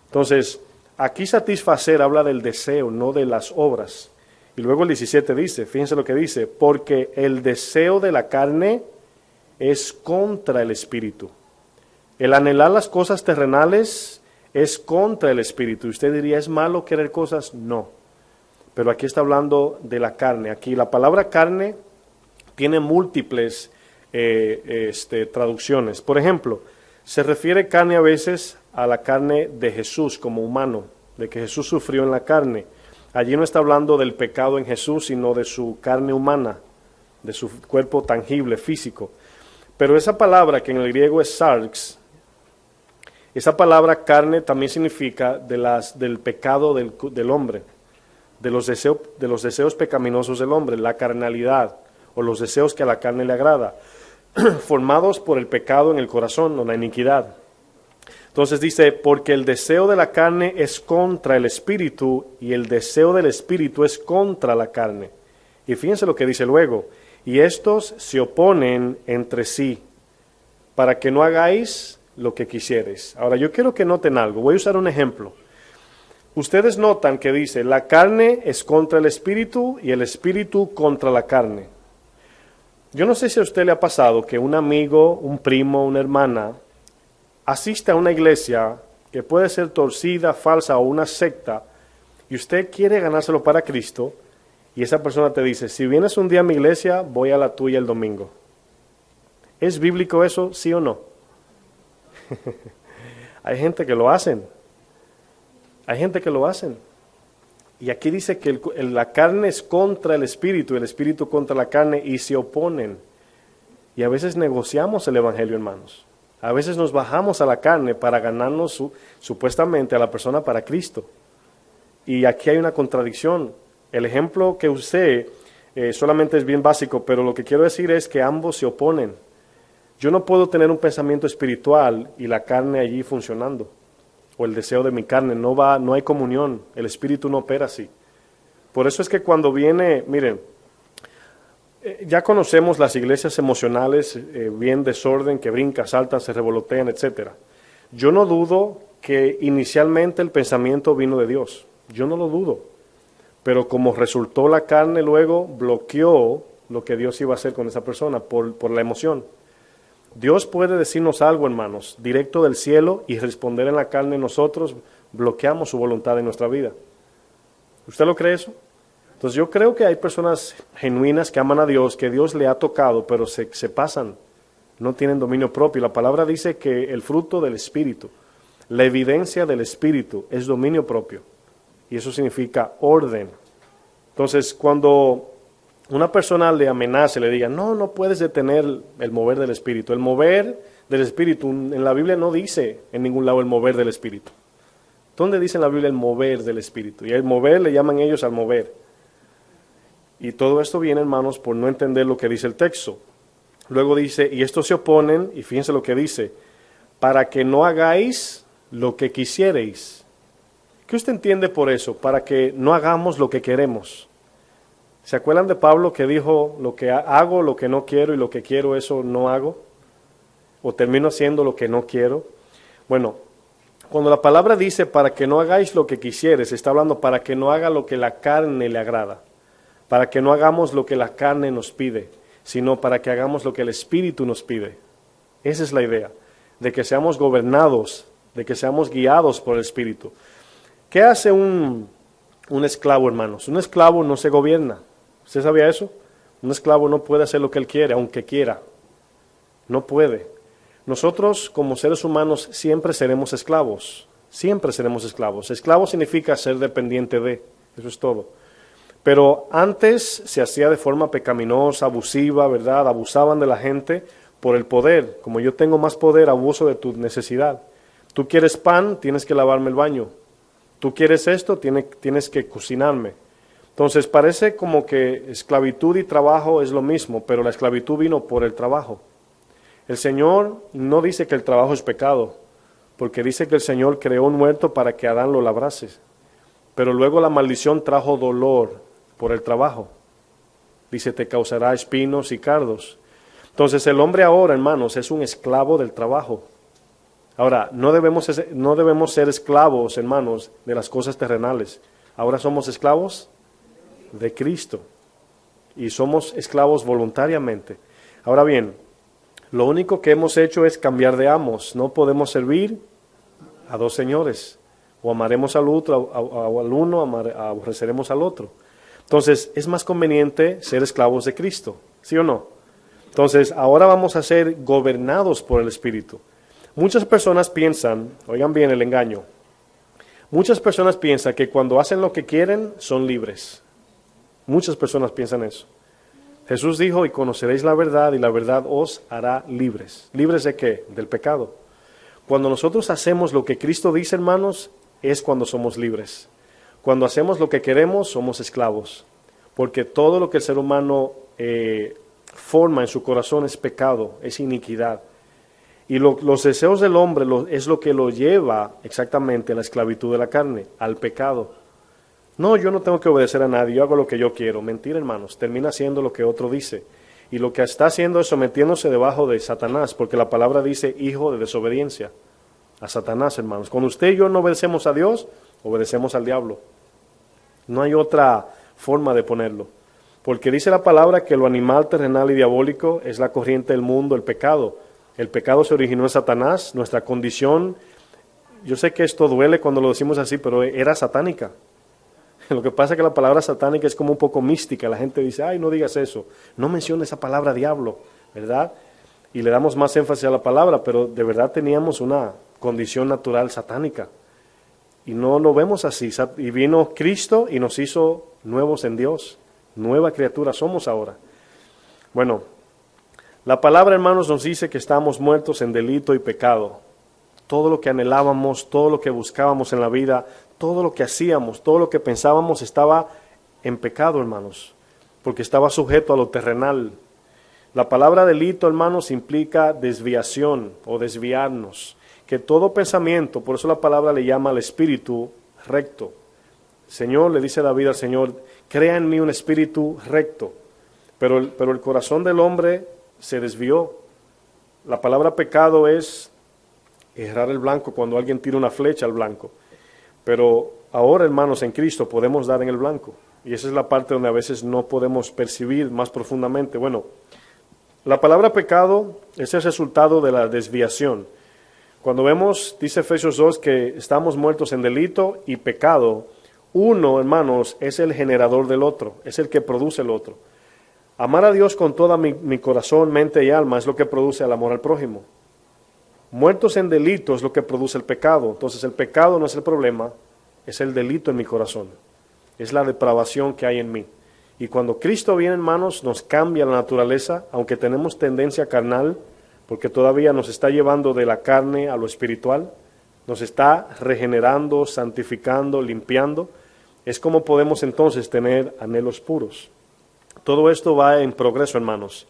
Entonces, aquí satisfacer habla del deseo, no de las obras. Y luego el 17 dice, fíjense lo que dice, porque el deseo de la carne es contra el espíritu. El anhelar las cosas terrenales es contra el espíritu. Usted diría, ¿es malo querer cosas? No. Pero aquí está hablando de la carne. Aquí la palabra carne tiene múltiples traducciones. Por ejemplo, se refiere carne a veces a la carne de Jesús como humano, de que Jesús sufrió en la carne. Allí no está hablando del pecado en Jesús, sino de su carne humana, de su cuerpo tangible, físico. Pero esa palabra, que en el griego es sarx, esa palabra carne también significa del pecado del hombre, de los deseos pecaminosos del hombre, la carnalidad, o los deseos que a la carne le agrada, formados por el pecado en el corazón, o la iniquidad. Entonces dice, porque el deseo de la carne es contra el espíritu, y el deseo del espíritu es contra la carne. Y fíjense lo que dice luego, y estos se oponen entre sí, para que no hagáis lo que quisieres. Ahora yo quiero que noten algo, voy a usar un ejemplo. Ustedes notan que dice, la carne es contra el espíritu y el espíritu contra la carne. Yo no sé si a usted le ha pasado que un amigo, un primo, una hermana asiste a una iglesia que puede ser torcida, falsa o una secta, y usted quiere ganárselo para Cristo, y esa persona te dice, si vienes un día a mi iglesia, voy a la tuya el domingo. ¿Es bíblico eso, sí o no? Hay gente que lo hacen. Hay gente que lo hacen. Y aquí dice que la carne es contra el espíritu contra la carne, y se oponen. Y a veces negociamos el evangelio, hermanos. A veces nos bajamos a la carne para ganarnos supuestamente a la persona para Cristo. Y aquí hay una contradicción. El ejemplo que usé solamente es bien básico, pero lo que quiero decir es que ambos se oponen. Yo no puedo tener un pensamiento espiritual y la carne allí funcionando, o el deseo de mi carne, no hay comunión, el espíritu no opera así. Por eso es que cuando viene, miren, ya conocemos las iglesias emocionales, bien desorden, que brincan, saltan, se revolotean, etc. Yo no dudo que inicialmente el pensamiento vino de Dios, yo no lo dudo, pero como resultó la carne luego, bloqueó lo que Dios iba a hacer con esa persona por la emoción. Dios puede decirnos algo, hermanos, directo del cielo, y responder en la carne. Nosotros bloqueamos su voluntad en nuestra vida. ¿Usted lo cree eso? Entonces yo creo que hay personas genuinas que aman a Dios, que Dios le ha tocado, pero se pasan, no tienen dominio propio. La palabra dice que el fruto del Espíritu, la evidencia del Espíritu es dominio propio, y eso significa orden. Entonces cuando una persona le amenace, le diga, no puedes detener el mover del Espíritu. El mover del Espíritu, en la Biblia no dice en ningún lado el mover del Espíritu. ¿Dónde dice en la Biblia el mover del Espíritu? Y el mover le llaman ellos al mover. Y todo esto viene, hermanos, por no entender lo que dice el texto. Luego dice, y estos se oponen, y fíjense lo que dice, para que no hagáis lo que quisierais. ¿Qué usted entiende por eso? Para que no hagamos lo que queremos. ¿Se acuerdan de Pablo que dijo, lo que hago, lo que no quiero, y lo que quiero, eso no hago? ¿O termino haciendo lo que no quiero? Bueno, cuando la palabra dice, para que no hagáis lo que quisieres, está hablando para que no haga lo que la carne le agrada. Para que no hagamos lo que la carne nos pide, sino para que hagamos lo que el Espíritu nos pide. Esa es la idea, de que seamos gobernados, de que seamos guiados por el Espíritu. ¿Qué hace un esclavo, hermanos? Un esclavo no se gobierna. ¿Usted sabía eso? Un esclavo no puede hacer lo que él quiere, aunque quiera. No puede. Nosotros, como seres humanos, siempre seremos esclavos. Siempre seremos esclavos. Esclavo significa ser dependiente de. Eso es todo. Pero antes se hacía de forma pecaminosa, abusiva, ¿verdad? Abusaban de la gente por el poder. Como yo tengo más poder, abuso de tu necesidad. Tú quieres pan, tienes que lavarme el baño. Tú quieres esto, tienes que cocinarme. Entonces parece como que esclavitud y trabajo es lo mismo, pero la esclavitud vino por el trabajo. El Señor no dice que el trabajo es pecado, porque dice que el Señor creó un huerto para que Adán lo labrase. Pero luego la maldición trajo dolor por el trabajo. Dice, te causará espinos y cardos. Entonces el hombre ahora, hermanos, es un esclavo del trabajo. Ahora, no debemos ser esclavos, hermanos, de las cosas terrenales. Ahora somos esclavos de Cristo, y somos esclavos voluntariamente. Ahora bien, lo único que hemos hecho es cambiar de amos. No podemos servir a dos señores. O amaremos al otro, al uno, aborreceremos al otro. Entonces, es más conveniente ser esclavos de Cristo, ¿sí o no? Entonces, ahora vamos a ser gobernados por el Espíritu. Muchas personas piensan, oigan bien el engaño, muchas personas piensan que cuando hacen lo que quieren, son libres. Muchas personas piensan eso. Jesús dijo, y conoceréis la verdad, y la verdad os hará libres. ¿Libres de qué? Del pecado. Cuando nosotros hacemos lo que Cristo dice, hermanos, es cuando somos libres. Cuando hacemos lo que queremos, somos esclavos. Porque todo lo que el ser humano forma en su corazón es pecado, es iniquidad. Y los deseos del hombre es lo que lo lleva exactamente a la esclavitud de la carne, al pecado. No, yo no tengo que obedecer a nadie, yo hago lo que yo quiero. Mentira, hermanos, termina haciendo lo que otro dice. Y lo que está haciendo es sometiéndose debajo de Satanás, porque la palabra dice hijo de desobediencia. A Satanás, hermanos. Cuando usted y yo no obedecemos a Dios, obedecemos al diablo. No hay otra forma de ponerlo. Porque dice la palabra que lo animal, terrenal y diabólico es la corriente del mundo, el pecado. El pecado se originó en Satanás, nuestra condición, yo sé que esto duele cuando lo decimos así, pero era satánica. Lo que pasa es que la palabra satánica es como un poco mística, la gente dice, ay, no digas eso, no menciones esa palabra diablo, ¿verdad? Y le damos más énfasis a la palabra, pero de verdad teníamos una condición natural satánica. Y no lo vemos así, y vino Cristo y nos hizo nuevos en Dios, nueva criatura somos ahora. Bueno, la palabra, hermanos, nos dice que estamos muertos en delito y pecado. Todo lo que anhelábamos, todo lo que buscábamos en la vida, todo lo que hacíamos, todo lo que pensábamos estaba en pecado, hermanos, porque estaba sujeto a lo terrenal. La palabra delito, hermanos, implica desviación o desviarnos, que todo pensamiento, por eso la palabra le llama al espíritu recto. Señor, le dice David al Señor, crea en mí un espíritu recto, pero el corazón del hombre se desvió. La palabra pecado es errar el blanco cuando alguien tira una flecha al blanco. Pero ahora, hermanos, en Cristo podemos dar en el blanco. Y esa es la parte donde a veces no podemos percibir más profundamente. Bueno, la palabra pecado es el resultado de la desviación. Cuando vemos, dice Efesios 2, que estamos muertos en delito y pecado, uno, hermanos, es el generador del otro, es el que produce el otro. Amar a Dios con toda mi corazón, mente y alma es lo que produce el amor al prójimo. Muertos en delito es lo que produce el pecado. Entonces el pecado no es el problema, es el delito en mi corazón. Es la depravación que hay en mí. Y cuando Cristo viene, hermanos, nos cambia la naturaleza, aunque tenemos tendencia carnal, porque todavía nos está llevando de la carne a lo espiritual, nos está regenerando, santificando, limpiando. Es como podemos entonces tener anhelos puros. Todo esto va en progreso, hermanos.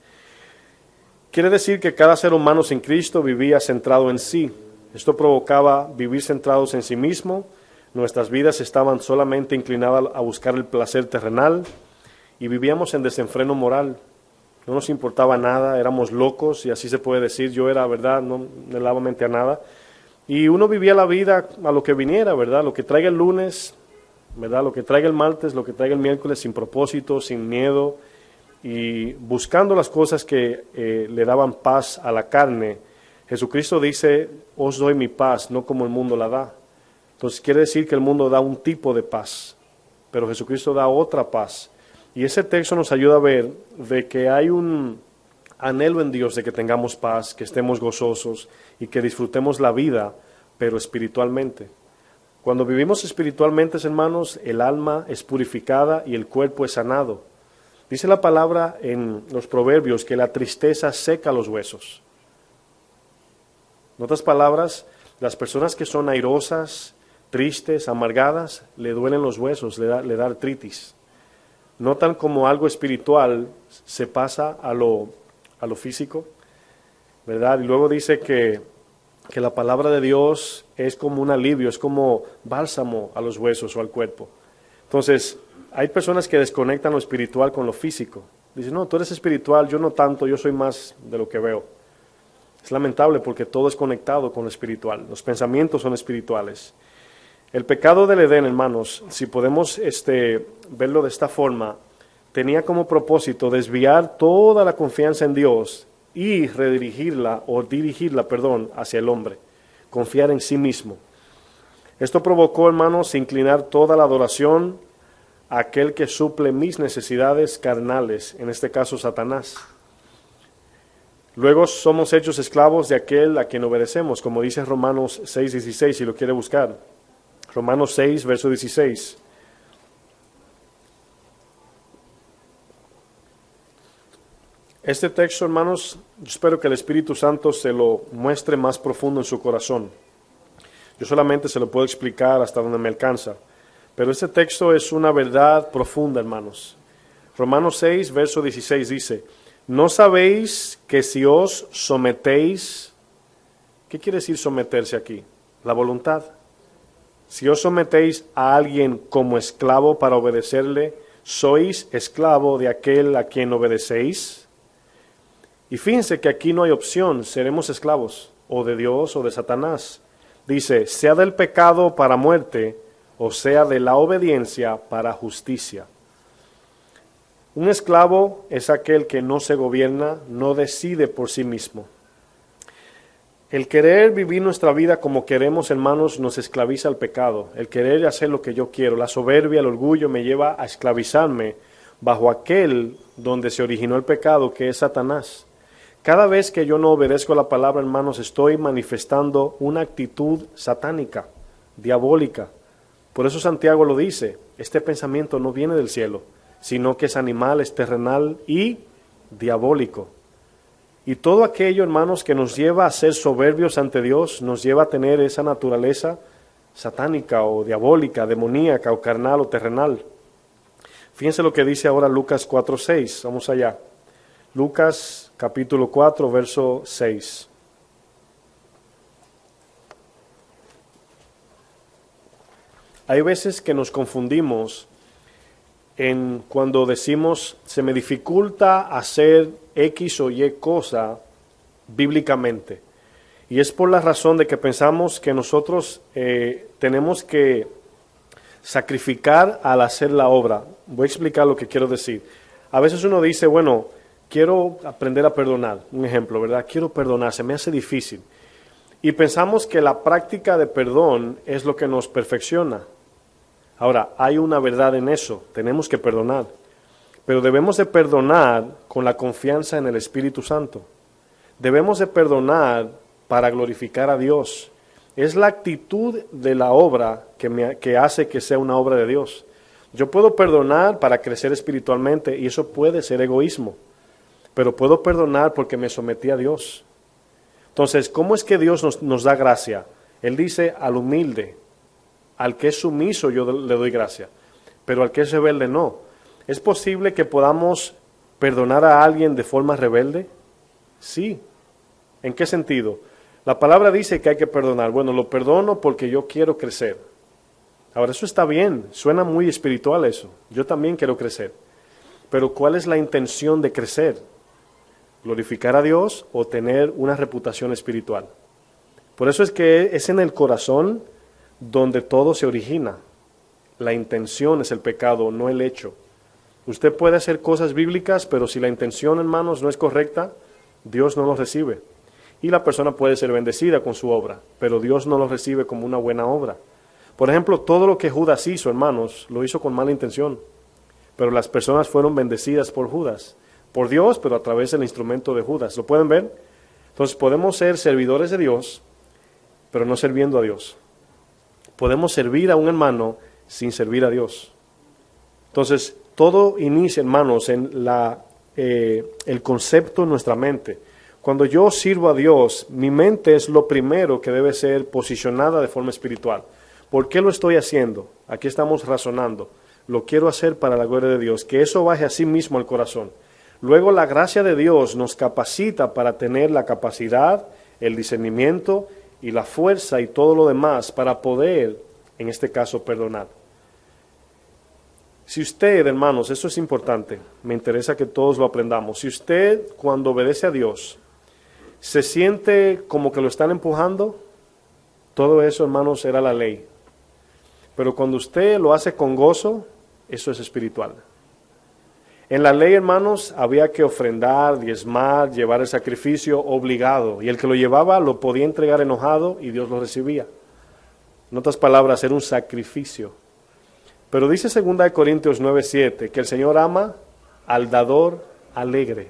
Quiere decir que cada ser humano sin Cristo vivía centrado en sí. Esto provocaba vivir centrados en sí mismo. Nuestras vidas estaban solamente inclinadas a buscar el placer terrenal y vivíamos en desenfreno moral. No nos importaba nada, éramos locos y así se puede decir. Yo era, ¿verdad? No me daba mente a nada. Y uno vivía la vida a lo que viniera, ¿verdad? Lo que traiga el lunes, ¿verdad? Lo que traiga el martes, lo que traiga el miércoles, sin propósito, sin miedo, y buscando las cosas que le daban paz a la carne. Jesucristo dice, os doy mi paz, no como el mundo la da. Entonces quiere decir que el mundo da un tipo de paz, pero Jesucristo da otra paz. Y ese texto nos ayuda a ver de que hay un anhelo en Dios de que tengamos paz, que estemos gozosos y que disfrutemos la vida, pero espiritualmente. Cuando vivimos espiritualmente, hermanos, el alma es purificada y el cuerpo es sanado. Dice la palabra en los Proverbios que la tristeza seca los huesos. En otras palabras, las personas que son airosas, tristes, amargadas, le duelen los huesos, le da artritis. Notan como algo espiritual se pasa a lo físico, ¿verdad? Y luego dice que la palabra de Dios es como un alivio, es como bálsamo a los huesos o al cuerpo. Entonces, hay personas que desconectan lo espiritual con lo físico. Dicen, no, tú eres espiritual, yo no tanto, yo soy más de lo que veo. Es lamentable porque todo es conectado con lo espiritual. Los pensamientos son espirituales. El pecado del Edén, hermanos, si podemos verlo de esta forma, tenía como propósito desviar toda la confianza en Dios y dirigirla hacia el hombre. Confiar en sí mismo. Esto provocó, hermanos, inclinar toda la adoración a aquel que suple mis necesidades carnales, en este caso Satanás. Luego somos hechos esclavos de aquel a quien obedecemos, como dice Romanos 6:16, si lo quiere buscar. Romanos 6, verso 16. Este texto, hermanos, yo espero que el Espíritu Santo se lo muestre más profundo en su corazón. Yo solamente se lo puedo explicar hasta donde me alcanza. Pero este texto es una verdad profunda, hermanos. Romanos 6, verso 16 dice, ¿no sabéis que si os sometéis, qué quiere decir someterse aquí? La voluntad. Si os sometéis a alguien como esclavo para obedecerle, ¿sois esclavo de aquel a quien obedecéis? Y fíjense que aquí no hay opción, seremos esclavos, o de Dios o de Satanás. Dice, sea del pecado para muerte, o sea de la obediencia para justicia. Un esclavo es aquel que no se gobierna, no decide por sí mismo. El querer vivir nuestra vida como queremos, hermanos, nos esclaviza al pecado. El querer hacer lo que yo quiero, la soberbia, el orgullo me lleva a esclavizarme bajo aquel donde se originó el pecado, que es Satanás. Cada vez que yo no obedezco la palabra, hermanos, estoy manifestando una actitud satánica, diabólica. Por eso Santiago lo dice, este pensamiento no viene del cielo, sino que es animal, es terrenal y diabólico. Y todo aquello, hermanos, que nos lleva a ser soberbios ante Dios, nos lleva a tener esa naturaleza satánica o diabólica, demoníaca o carnal o terrenal. Fíjense lo que dice ahora Lucas 4:6. Vamos allá. Lucas capítulo 4, verso 6. Hay veces que nos confundimos en cuando decimos se me dificulta hacer X o Y cosa bíblicamente. Y es por la razón de que pensamos que nosotros tenemos que sacrificar al hacer la obra. Voy a explicar lo que quiero decir. A veces uno dice, bueno, quiero aprender a perdonar. Un ejemplo, ¿verdad? Quiero perdonar, se me hace difícil. Y pensamos que la práctica de perdón es lo que nos perfecciona. Ahora, hay una verdad en eso, tenemos que perdonar, pero debemos de perdonar con la confianza en el Espíritu Santo. Debemos de perdonar para glorificar a Dios. Es la actitud de la obra que hace que sea una obra de Dios. Yo puedo perdonar para crecer espiritualmente y eso puede ser egoísmo, pero puedo perdonar porque me sometí a Dios. Entonces, ¿cómo es que Dios nos da gracia? Él dice al humilde. Al que es sumiso yo le doy gracia, pero al que es rebelde no. ¿Es posible que podamos perdonar a alguien de forma rebelde? Sí. ¿En qué sentido? La palabra dice que hay que perdonar. Bueno, lo perdono porque yo quiero crecer. Ahora, eso está bien, suena muy espiritual eso. Yo también quiero crecer. Pero ¿cuál es la intención de crecer? ¿Glorificar a Dios o tener una reputación espiritual? Por eso es que es en el corazón donde todo se origina. La intención es el pecado, no el hecho. Usted puede hacer cosas bíblicas, pero si la intención, hermanos, no es correcta, Dios no lo recibe. Y la persona puede ser bendecida con su obra, pero Dios no lo recibe como una buena obra. Por ejemplo, todo lo que Judas hizo, hermanos, lo hizo con mala intención. Pero las personas fueron bendecidas por Judas, por Dios, pero a través del instrumento de Judas. ¿Lo pueden ver? Entonces podemos ser servidores de Dios, pero no sirviendo a Dios. Podemos servir a un hermano sin servir a Dios. Entonces, todo inicia, hermanos, en el concepto en nuestra mente. Cuando yo sirvo a Dios, mi mente es lo primero que debe ser posicionada de forma espiritual. ¿Por qué lo estoy haciendo? Aquí estamos razonando. Lo quiero hacer para la gloria de Dios, que eso baje a sí mismo al corazón. Luego la gracia de Dios nos capacita para tener la capacidad, el discernimiento y la fuerza y todo lo demás para poder, en este caso, perdonar. Si usted, hermanos, eso es importante, me interesa que todos lo aprendamos. Si usted, cuando obedece a Dios, se siente como que lo están empujando, todo eso, hermanos, era la ley. Pero cuando usted lo hace con gozo, eso es espiritual. En la ley, hermanos, había que ofrendar, diezmar, llevar el sacrificio obligado. Y el que lo llevaba lo podía entregar enojado y Dios lo recibía. En otras palabras, era un sacrificio. Pero dice 2 Corintios 9:7 que el Señor ama al dador alegre.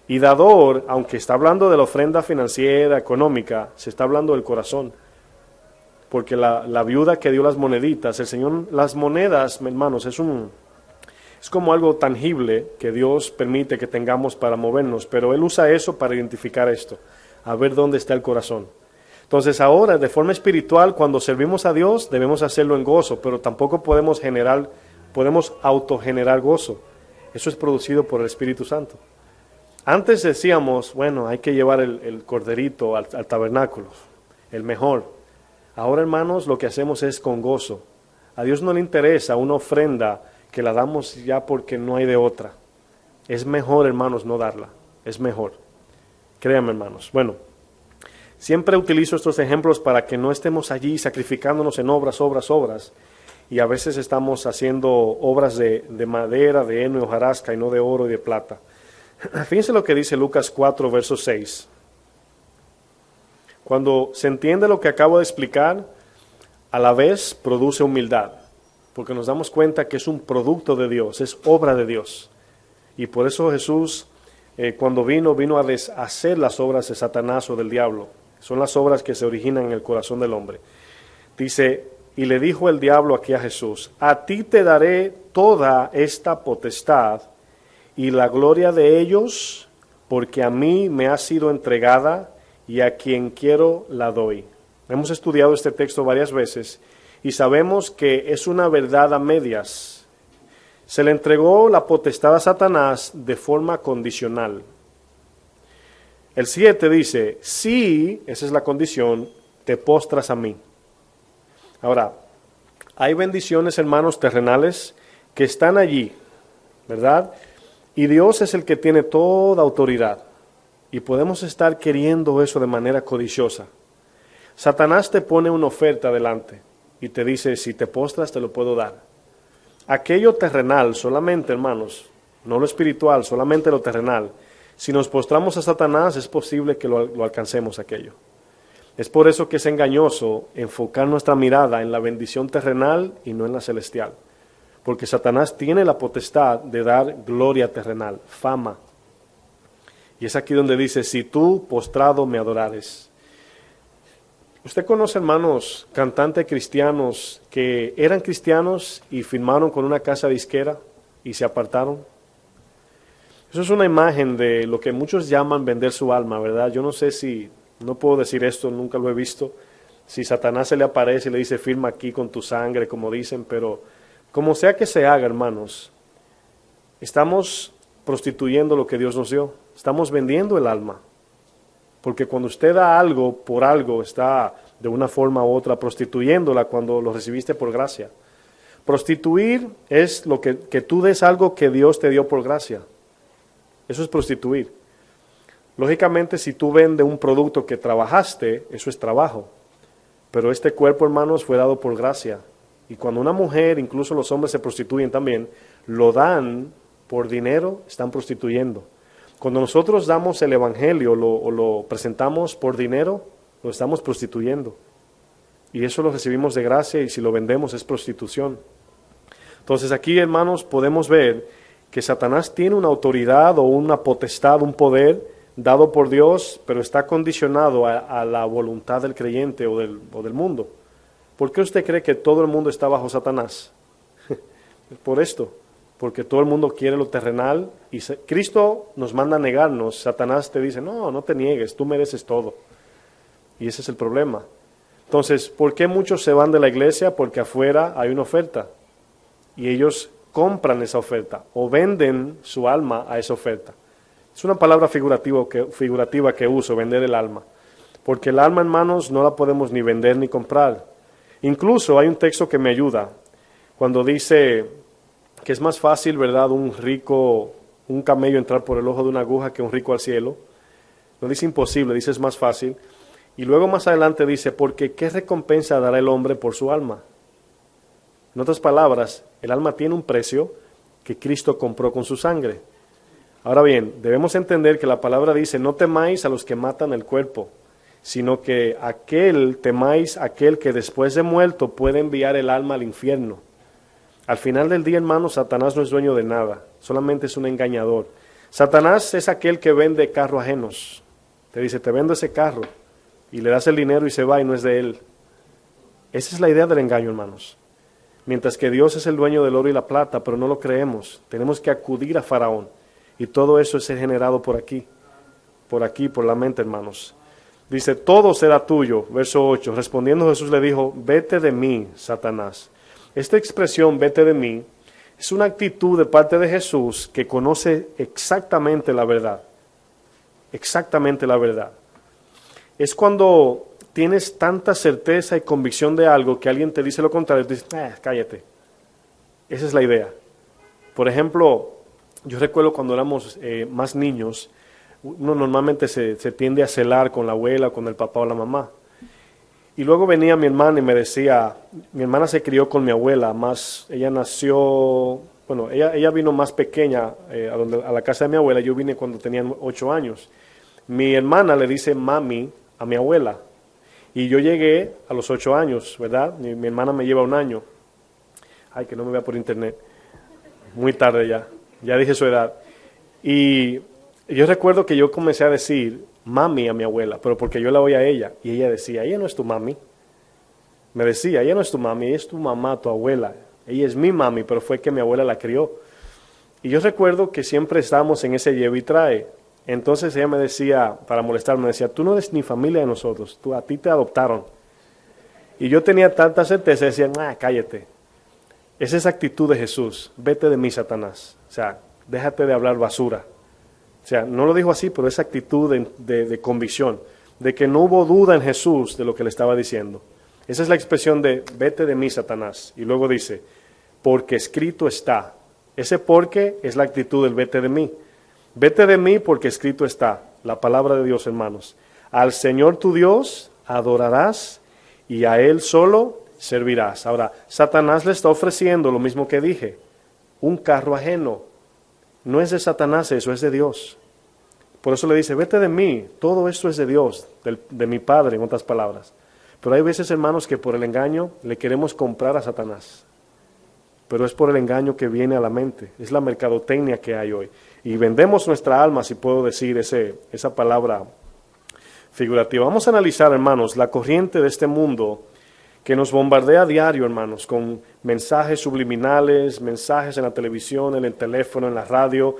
Y dador, aunque está hablando de la ofrenda financiera, económica, se está hablando del corazón. Porque la viuda que dio las moneditas, el Señor, las monedas, hermanos, es como algo tangible que Dios permite que tengamos para movernos, pero Él usa eso para identificar esto, a ver dónde está el corazón. Entonces ahora, de forma espiritual, cuando servimos a Dios, debemos hacerlo en gozo, pero tampoco podemos autogenerar gozo. Eso es producido por el Espíritu Santo. Antes decíamos, bueno, hay que llevar el corderito al tabernáculo, el mejor. Ahora, hermanos, lo que hacemos es con gozo. A Dios no le interesa una ofrenda que la damos ya porque no hay de otra. Es mejor, hermanos, no darla. Es mejor. Créanme, hermanos. Bueno, siempre utilizo estos ejemplos para que no estemos allí sacrificándonos en obras. y a veces estamos haciendo obras de madera, de heno y hojarasca y no de oro y de plata. Fíjense lo que dice Lucas 4, verso 6. Cuando se entiende lo que acabo de explicar, a la vez produce humildad, porque nos damos cuenta que es un producto de Dios, es obra de Dios. Y por eso Jesús, cuando vino a deshacer las obras de Satanás o del diablo. Son las obras que se originan en el corazón del hombre. Dice, y le dijo el diablo aquí a Jesús, a ti te daré toda esta potestad y la gloria de ellos, porque a mí me ha sido entregada y a quien quiero la doy. Hemos estudiado este texto varias veces y sabemos que es una verdad a medias. Se le entregó la potestad a Satanás de forma condicional. El 7 dice, si, esa es la condición, te postras a mí. Ahora, hay bendiciones, hermanos, terrenales que están allí, ¿verdad? Y Dios es el que tiene toda autoridad. Y podemos estar queriendo eso de manera codiciosa. Satanás te pone una oferta delante y te dice, si te postras te lo puedo dar. Aquello terrenal solamente, hermanos, no lo espiritual, solamente lo terrenal. Si nos postramos a Satanás es posible que lo alcancemos aquello. Es por eso que es engañoso enfocar nuestra mirada en la bendición terrenal y no en la celestial. Porque Satanás tiene la potestad de dar gloria terrenal, fama. Y es aquí donde dice, si tú postrado me adorares. ¿Usted conoce, hermanos, cantantes cristianos que eran cristianos y firmaron con una casa disquera y se apartaron? Eso es una imagen de lo que muchos llaman vender su alma, ¿verdad? Yo no sé si, no puedo decir esto, nunca lo he visto, si Satanás se le aparece y le dice, firma aquí con tu sangre, como dicen, pero como sea que se haga, hermanos, estamos prostituyendo lo que Dios nos dio, estamos vendiendo el alma. Porque cuando usted da algo por algo, está de una forma u otra prostituyéndola cuando lo recibiste por gracia. Prostituir es lo que tú des algo que Dios te dio por gracia. Eso es prostituir. Lógicamente, si tú vendes un producto que trabajaste, eso es trabajo. Pero este cuerpo, hermanos, fue dado por gracia. Y cuando una mujer, incluso los hombres se prostituyen también, lo dan por dinero, están prostituyendo. Cuando nosotros damos el evangelio o lo presentamos por dinero, lo estamos prostituyendo. Y eso lo recibimos de gracia y si lo vendemos es prostitución. Entonces aquí, hermanos, podemos ver que Satanás tiene una autoridad o una potestad, un poder dado por Dios, pero está condicionado a la voluntad del creyente o del mundo. ¿Por qué usted cree que todo el mundo está bajo Satanás? Por esto. Porque todo el mundo quiere lo terrenal y Cristo nos manda a negarnos. Satanás te dice, no te niegues, tú mereces todo. Y ese es el problema. Entonces, ¿por qué muchos se van de la iglesia? Porque afuera hay una oferta y ellos compran esa oferta o venden su alma a esa oferta. Es una palabra figurativa que uso, vender el alma. Porque el alma, hermanos, no la podemos ni vender ni comprar. Incluso hay un texto que me ayuda cuando dice que es más fácil, ¿verdad?, un camello entrar por el ojo de una aguja que un rico al cielo. No dice imposible, dice es más fácil. Y luego más adelante dice, porque ¿qué recompensa dará el hombre por su alma? En otras palabras, el alma tiene un precio que Cristo compró con su sangre. Ahora bien, debemos entender que la palabra dice, no temáis a los que matan el cuerpo, sino que temáis aquel que después de muerto puede enviar el alma al infierno. Al final del día, hermanos, Satanás no es dueño de nada, solamente es un engañador. Satanás es aquel que vende carros ajenos. Te dice, te vendo ese carro, y le das el dinero y se va y no es de él. Esa es la idea del engaño, hermanos. Mientras que Dios es el dueño del oro y la plata, pero no lo creemos. Tenemos que acudir a Faraón. Y todo eso es generado por aquí, por la mente, hermanos. Dice, todo será tuyo, verso 8. Respondiendo Jesús le dijo, vete de mí, Satanás. Esta expresión, vete de mí, es una actitud de parte de Jesús que conoce exactamente la verdad. Exactamente la verdad. Es cuando tienes tanta certeza y convicción de algo que alguien te dice lo contrario, y tú dices, cállate. Esa es la idea. Por ejemplo, yo recuerdo cuando éramos más niños, uno normalmente se tiende a celar con la abuela, con el papá o la mamá. Y luego venía mi hermana y me decía, mi hermana se crió con mi abuela, ella nació, bueno, ella vino más pequeña a la casa de mi abuela, yo vine cuando tenía 8 años. Mi hermana le dice mami a mi abuela, y yo llegué a los 8 años, ¿verdad? Mi hermana me lleva 1 año. Ay, que no me vea por internet. Muy tarde ya dije su edad. Y yo recuerdo que yo comencé a decir mami a mi abuela, pero porque yo la oía a ella, y ella decía, ella no es tu mami. Me decía, ella no es tu mami, ella es tu mamá, tu abuela. Ella es mi mami, pero fue que mi abuela la crió. Y yo recuerdo que siempre estábamos en ese lleve y trae. Entonces ella me decía, para molestarme, me decía, tú no eres ni familia de nosotros, a ti te adoptaron. Y yo tenía tanta certeza, decía, cállate. Es esa actitud de Jesús, vete de mí, Satanás. O sea, déjate de hablar basura. O sea, no lo dijo así, pero esa actitud de convicción, de que no hubo duda en Jesús de lo que le estaba diciendo. Esa es la expresión de vete de mí, Satanás. Y luego dice, porque escrito está. Ese porque es la actitud del vete de mí. Vete de mí porque escrito está, la palabra de Dios, hermanos. Al Señor tu Dios adorarás y a Él solo servirás. Ahora, Satanás le está ofreciendo lo mismo que dije, un carro ajeno. No es de Satanás eso, es de Dios. Por eso le dice, vete de mí, todo esto es de Dios, de mi Padre, en otras palabras. Pero hay veces, hermanos, que por el engaño le queremos comprar a Satanás. Pero es por el engaño que viene a la mente, es la mercadotecnia que hay hoy. Y vendemos nuestra alma, si puedo decir esa palabra figurativa. Vamos a analizar, hermanos, la corriente de este mundo que nos bombardea a diario, hermanos, con mensajes subliminales, mensajes en la televisión, en el teléfono, en la radio.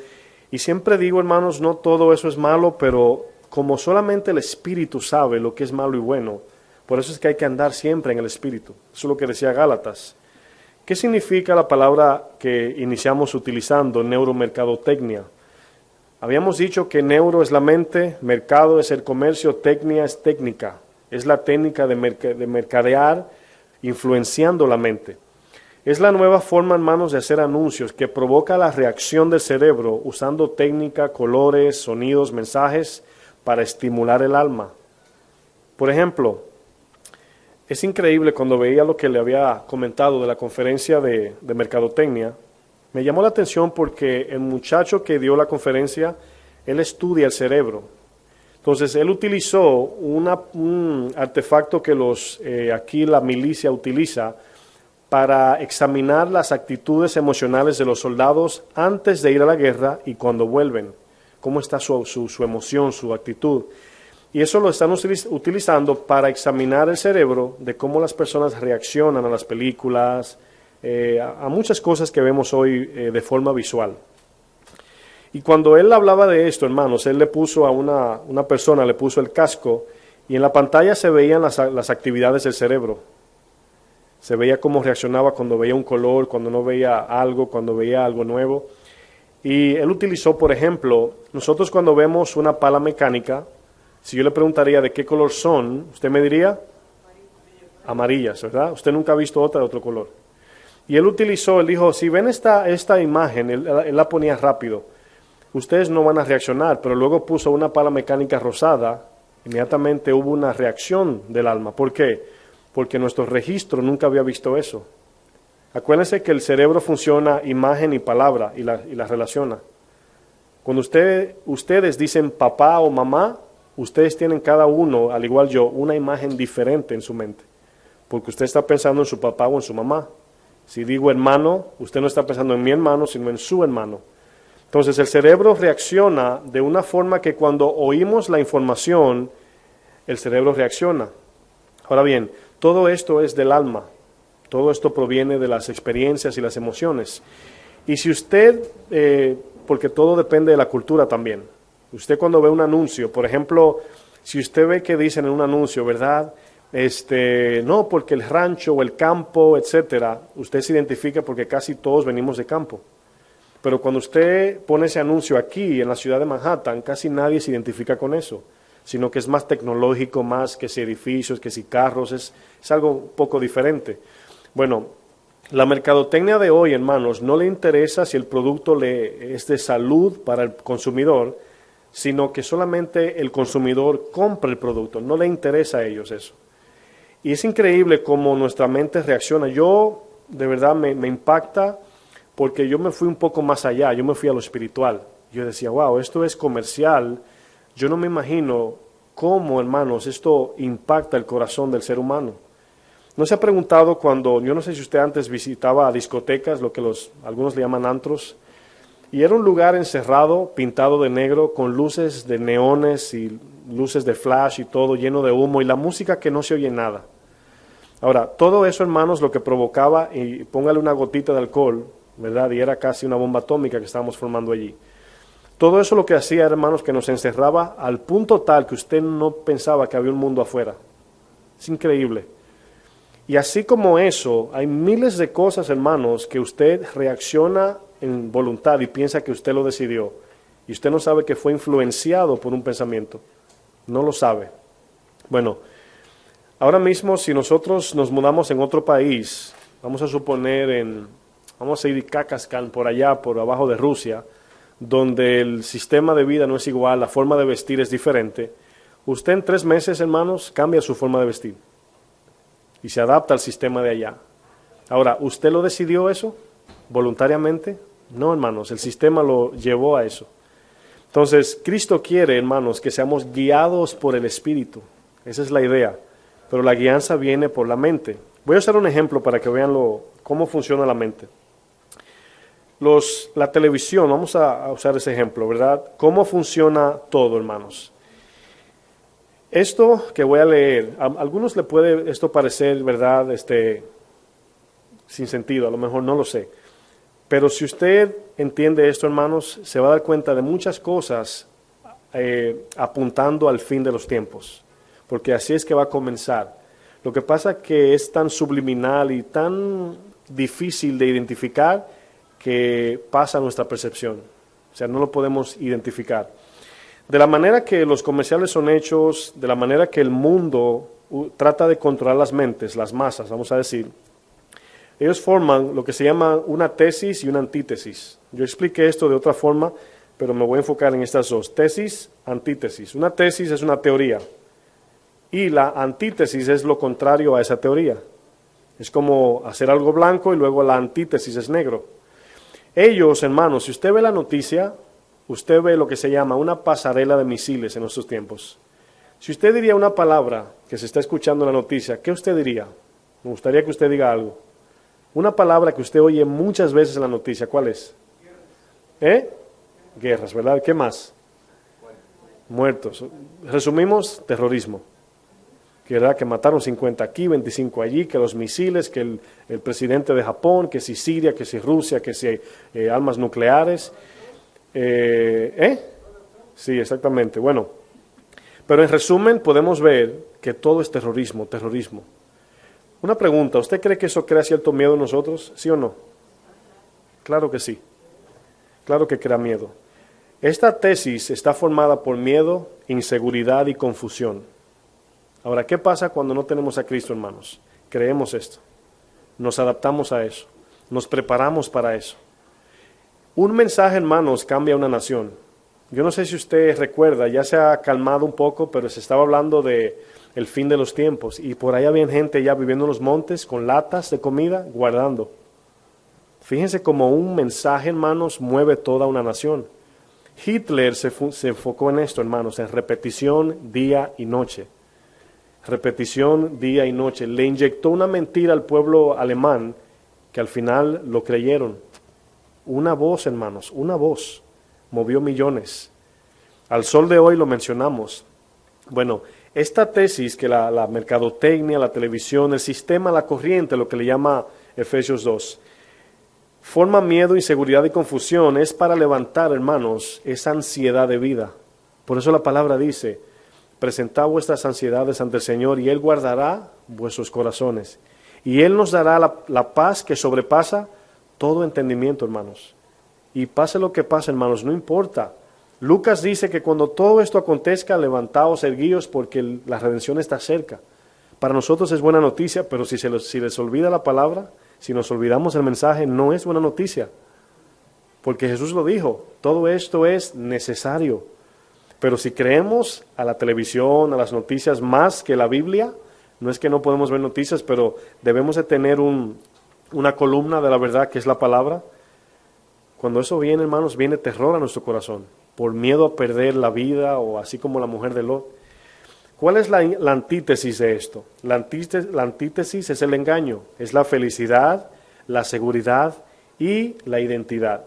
Y siempre digo, hermanos, no todo eso es malo, pero como solamente el Espíritu sabe lo que es malo y bueno, por eso es que hay que andar siempre en el Espíritu. Eso es lo que decía Gálatas. ¿Qué significa la palabra que iniciamos utilizando, neuromercadotecnia? Habíamos dicho que neuro es la mente, mercado es el comercio, tecnia es técnica. Es la técnica de mercadear influenciando la mente. Es la nueva forma, hermanos, de hacer anuncios que provoca la reacción del cerebro usando técnica, colores, sonidos, mensajes para estimular el alma. Por ejemplo, es increíble cuando veía lo que le había comentado de la conferencia de mercadotecnia, me llamó la atención porque el muchacho que dio la conferencia, él estudia el cerebro. Entonces, él utilizó un artefacto que aquí la milicia utiliza para examinar las actitudes emocionales de los soldados antes de ir a la guerra y cuando vuelven. Cómo está su emoción, su actitud. Y eso lo están utilizando para examinar el cerebro de cómo las personas reaccionan a las películas, a muchas cosas que vemos hoy de forma visual. Y cuando él hablaba de esto, hermanos, él le puso a una persona, le puso el casco y en la pantalla se veían las actividades del cerebro. Se veía cómo reaccionaba cuando veía un color, cuando no veía algo, cuando veía algo nuevo. Y él utilizó, por ejemplo, nosotros cuando vemos una pala mecánica, si yo le preguntaría de qué color son, usted me diría amarillas, ¿verdad? Usted nunca ha visto otra de otro color. Y él dijo, si ven esta imagen, él la ponía rápido, ustedes no van a reaccionar, pero luego puso una pala mecánica rosada, inmediatamente hubo una reacción del alma. ¿Por qué? Porque nuestro registro nunca había visto eso. Acuérdense que el cerebro funciona imagen y palabra y la relaciona. Cuando ustedes dicen papá o mamá, ustedes tienen cada uno, al igual yo, una imagen diferente en su mente, porque usted está pensando en su papá o en su mamá. Si digo hermano, usted no está pensando en mi hermano, sino en su hermano. Entonces el cerebro reacciona de una forma que cuando oímos la información, el cerebro reacciona. Ahora bien, todo esto es del alma, todo esto proviene de las experiencias y las emociones. Y si usted, porque todo depende de la cultura también, usted cuando ve un anuncio, por ejemplo, si usted ve que dicen en un anuncio, ¿verdad?, no, porque el rancho o el campo, etcétera, usted se identifica porque casi todos venimos de campo. Pero cuando usted pone ese anuncio aquí, en la ciudad de Manhattan, casi nadie se identifica con eso, sino que es más tecnológico, más que si edificios, que si carros, es algo un poco diferente. Bueno, la mercadotecnia de hoy, hermanos, no le interesa si el producto es de salud para el consumidor, sino que solamente el consumidor compra el producto, no le interesa a ellos eso. Y es increíble cómo nuestra mente reacciona. Yo, de verdad, me impacta porque yo me fui un poco más allá, yo me fui a lo espiritual. Yo decía, wow, esto es comercial. Yo no me imagino cómo, hermanos, esto impacta el corazón del ser humano. ¿No se ha preguntado cuando, yo no sé si usted antes visitaba discotecas, lo que algunos le llaman antros, y era un lugar encerrado, pintado de negro, con luces de neones y luces de flash y todo, lleno de humo, y la música que no se oye nada? Ahora, todo eso, hermanos, lo que provocaba, y póngale una gotita de alcohol, ¿verdad? Y era casi una bomba atómica que estábamos formando allí. Todo eso lo que hacía, hermanos, que nos encerraba al punto tal que usted no pensaba que había un mundo afuera. Es increíble. Y así como eso, hay miles de cosas, hermanos, que usted reacciona en voluntad y piensa que usted lo decidió. Y usted no sabe que fue influenciado por un pensamiento. No lo sabe. Bueno, ahora mismo si nosotros nos mudamos en otro país, vamos a suponer vamos a ir a Kakaskan, por allá, por abajo de Rusia, donde el sistema de vida no es igual, la forma de vestir es diferente, usted en 3 meses, hermanos, cambia su forma de vestir y se adapta al sistema de allá. Ahora, ¿usted lo decidió eso voluntariamente? No, hermanos, el sistema lo llevó a eso. Entonces, Cristo quiere, hermanos, que seamos guiados por el Espíritu. Esa es la idea. Pero la guianza viene por la mente. Voy a usar un ejemplo para que vean cómo funciona la mente. La televisión, vamos a usar ese ejemplo, ¿verdad? ¿Cómo funciona todo, hermanos? Esto que voy a leer, a algunos le puede esto parecer, ¿verdad?, sin sentido, a lo mejor no lo sé. Pero si usted entiende esto, hermanos, se va a dar cuenta de muchas cosas apuntando al fin de los tiempos, porque así es que va a comenzar. Lo que pasa es que es tan subliminal y tan difícil de identificar que pasa nuestra percepción. O sea, no lo podemos identificar. De la manera que los comerciales son hechos, de la manera que el mundo trata de controlar las mentes, las masas, vamos a decir, ellos forman lo que se llama una tesis y una antítesis. Yo expliqué esto de otra forma, pero me voy a enfocar en estas dos. Tesis, antítesis. Una tesis es una teoría y la antítesis es lo contrario a esa teoría. Es como hacer algo blanco y luego la antítesis es negro. Ellos, hermanos, si usted ve la noticia, usted ve lo que se llama una pasarela de misiles en nuestros tiempos. Si usted diría una palabra que se está escuchando en la noticia, ¿qué usted diría? Me gustaría que usted diga algo. Una palabra que usted oye muchas veces en la noticia, ¿cuál es? Guerras, ¿verdad? ¿Qué más? Muertos. Resumimos, terrorismo. ¿Verdad? Que mataron 50 aquí, 25 allí, que los misiles, que el presidente de Japón, que si Siria, que si Rusia, que si armas nucleares. Sí, exactamente. Bueno, pero en resumen podemos ver que todo es terrorismo, terrorismo. Una pregunta, ¿usted cree que eso crea cierto miedo en nosotros? ¿Sí o no? Claro que sí. Claro que crea miedo. Esta tesis está formada por miedo, inseguridad y confusión. Ahora, ¿qué pasa cuando no tenemos a Cristo, hermanos? Creemos esto. Nos adaptamos a eso. Nos preparamos para eso. Un mensaje, hermanos, cambia una nación. Yo no sé si usted recuerda, ya se ha calmado un poco, pero se estaba hablando de el fin de los tiempos. Y por ahí había gente ya viviendo en los montes con latas de comida, guardando. Fíjense cómo un mensaje, hermanos, mueve toda una nación. Hitler se enfocó en esto, hermanos, en repetición día y noche. Repetición día y noche. Le inyectó una mentira al pueblo alemán que al final lo creyeron. Una voz, hermanos, una voz movió millones. Al sol de hoy lo mencionamos. Bueno, esta tesis que la mercadotecnia, la televisión, el sistema, la corriente, lo que le llama Efesios 2, forma miedo, inseguridad y confusión, es para levantar, hermanos, esa ansiedad de vida. Por eso la palabra dice, presentad vuestras ansiedades ante el Señor y Él guardará vuestros corazones. Y Él nos dará la paz que sobrepasa todo entendimiento, hermanos. Y pase lo que pase, hermanos, no importa. Lucas dice que cuando todo esto acontezca, levantaos, erguíos, porque la redención está cerca. Para nosotros es buena noticia, pero si les olvida la palabra, si nos olvidamos el mensaje, no es buena noticia. Porque Jesús lo dijo, todo esto es necesario. Pero si creemos a la televisión, a las noticias más que la Biblia, No es que no podemos ver noticias, pero debemos de tener una columna de la verdad que es la palabra. Cuando eso viene, hermanos, viene terror a nuestro corazón, por miedo a perder la vida o así como la mujer de Lot. ¿Cuál es la antítesis de esto? La antítesis es el engaño, es la felicidad, la seguridad y la identidad.